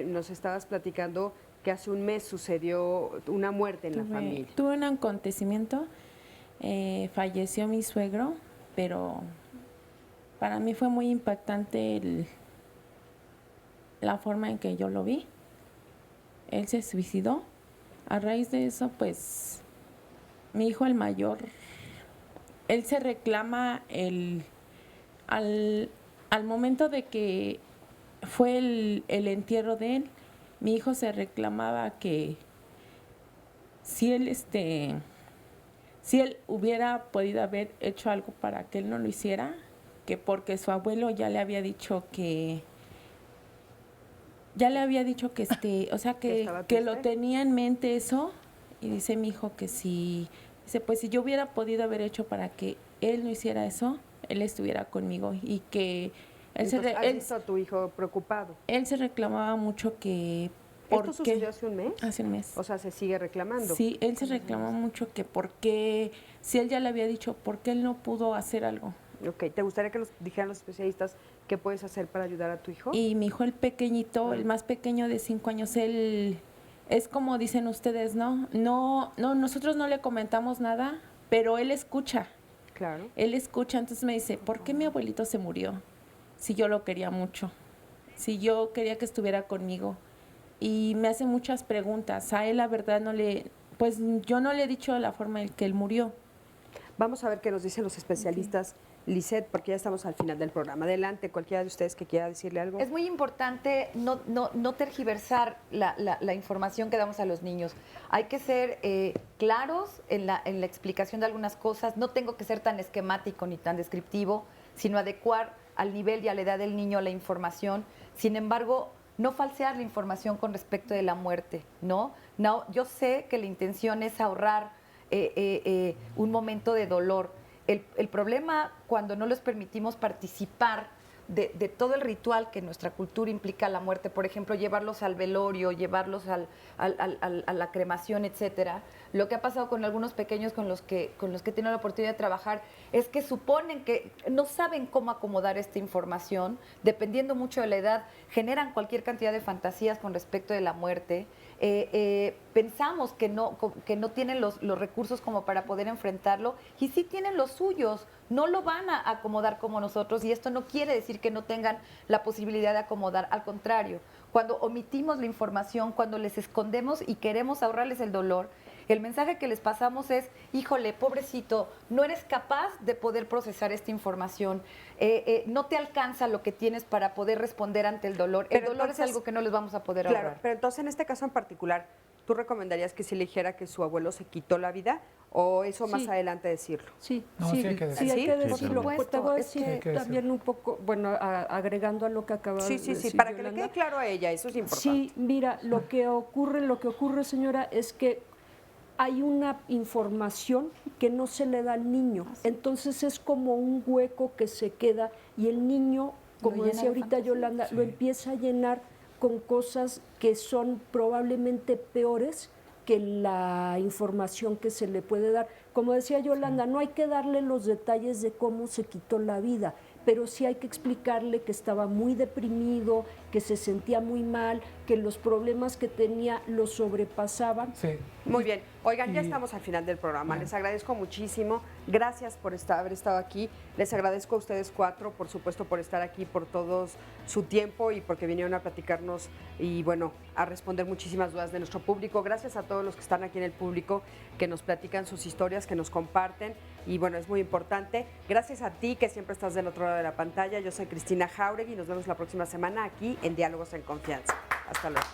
nos estabas platicando que hace un mes sucedió una muerte en la familia. Tuve un acontecimiento, falleció mi suegro, pero para mí fue muy impactante la forma en que yo lo vi. Él se suicidó. A raíz de eso, pues, mi hijo el mayor, él se reclama al momento de que fue el entierro de él, mi hijo se reclamaba que si él hubiera podido haber hecho algo para que él no lo hiciera, que porque su abuelo ya le había dicho que o sea, que lo tenía en mente eso, y dice mi hijo que pues si yo hubiera podido haber hecho para que él no hiciera eso, él estuviera conmigo, y que ¿Has visto a tu hijo preocupado? Él se reclamaba mucho que ¿Esto sucedió hace un mes? Hace un mes. O sea, ¿se sigue reclamando? Sí, él se reclamó mucho que por qué, si él ya le había dicho, ¿por qué él no pudo hacer algo? Ok, ¿te gustaría que nos dijeran los especialistas qué puedes hacer para ayudar a tu hijo? Y mi hijo, el pequeñito, el más pequeño de 5 años, él es como dicen ustedes, ¿no? No, nosotros no le comentamos nada, pero él escucha. Claro. Él escucha, entonces me dice, ¿por qué mi abuelito se murió? si yo lo quería mucho, si yo quería que estuviera conmigo. Y me hace muchas preguntas. A él la verdad pues yo no le he dicho la forma en que él murió. Vamos a ver qué nos dicen los especialistas. Lisette, porque ya estamos al final del programa. Adelante, cualquiera de ustedes que quiera decirle algo. Es muy importante no tergiversar la información que damos a los niños. Hay que ser claros en la explicación de algunas cosas. No tengo que ser tan esquemático ni tan descriptivo, sino adecuar al nivel y a la edad del niño la información. Sin embargo, no falsear la información con respecto de la muerte, ¿no? Yo sé que la intención es ahorrar un momento de dolor. El problema cuando no les permitimos participar de todo el ritual que nuestra cultura implica la muerte, por ejemplo, llevarlos al velorio, llevarlos a la cremación, etcétera. Lo que ha pasado con algunos pequeños con los que he tenido la oportunidad de trabajar es que suponen que no saben cómo acomodar esta información, dependiendo mucho de la edad, generan cualquier cantidad de fantasías con respecto de la muerte. Pensamos que no tienen los recursos como para poder enfrentarlo, y sí tienen los suyos, no lo van a acomodar como nosotros, y esto no quiere decir que no tengan la posibilidad de acomodar, al contrario, cuando omitimos la información, cuando les escondemos y queremos ahorrarles el dolor, el mensaje que les pasamos es, híjole, pobrecito, no eres capaz de poder procesar esta información, no te alcanza lo que tienes para poder responder ante el dolor. El dolor es algo que no les vamos a poder ahorrar. Claro, pero entonces en este caso en particular, ¿tú recomendarías que se le dijera que su abuelo se quitó la vida o eso más adelante decirlo? Sí, No, sí hay que sí hay que decirlo. decirlo. Pues te voy a decir Sí hay que también un poco, bueno, agregando a lo que acaba de decir Sí, para que le Yolanda. quede claro a ella, eso es importante. Sí, mira, lo que ocurre, señora, es que hay una información que no se le da al niño. Entonces es como un hueco que se queda y el niño, como decía ahorita Yolanda, lo empieza a llenar con cosas que son probablemente peores que la información que se le puede dar. Como decía Yolanda, no hay que darle los detalles de cómo se quitó la vida, pero sí hay que explicarle que estaba muy deprimido, que se sentía muy mal, que los problemas que tenía los sobrepasaban. Sí. Muy bien. Oigan, ya estamos al final del programa. Les agradezco muchísimo. Gracias por haber estado aquí. Les agradezco a ustedes cuatro, por supuesto, por estar aquí, por todo su tiempo y porque vinieron a platicarnos y, bueno, a responder muchísimas dudas de nuestro público. Gracias a todos los que están aquí en el público, que nos platican sus historias, que nos comparten. Y, bueno, es muy importante. Gracias a ti, que siempre estás del otro lado de la pantalla. Yo soy Cristina Jáuregui y nos vemos la próxima semana aquí en Diálogos en Confianza. Hasta luego.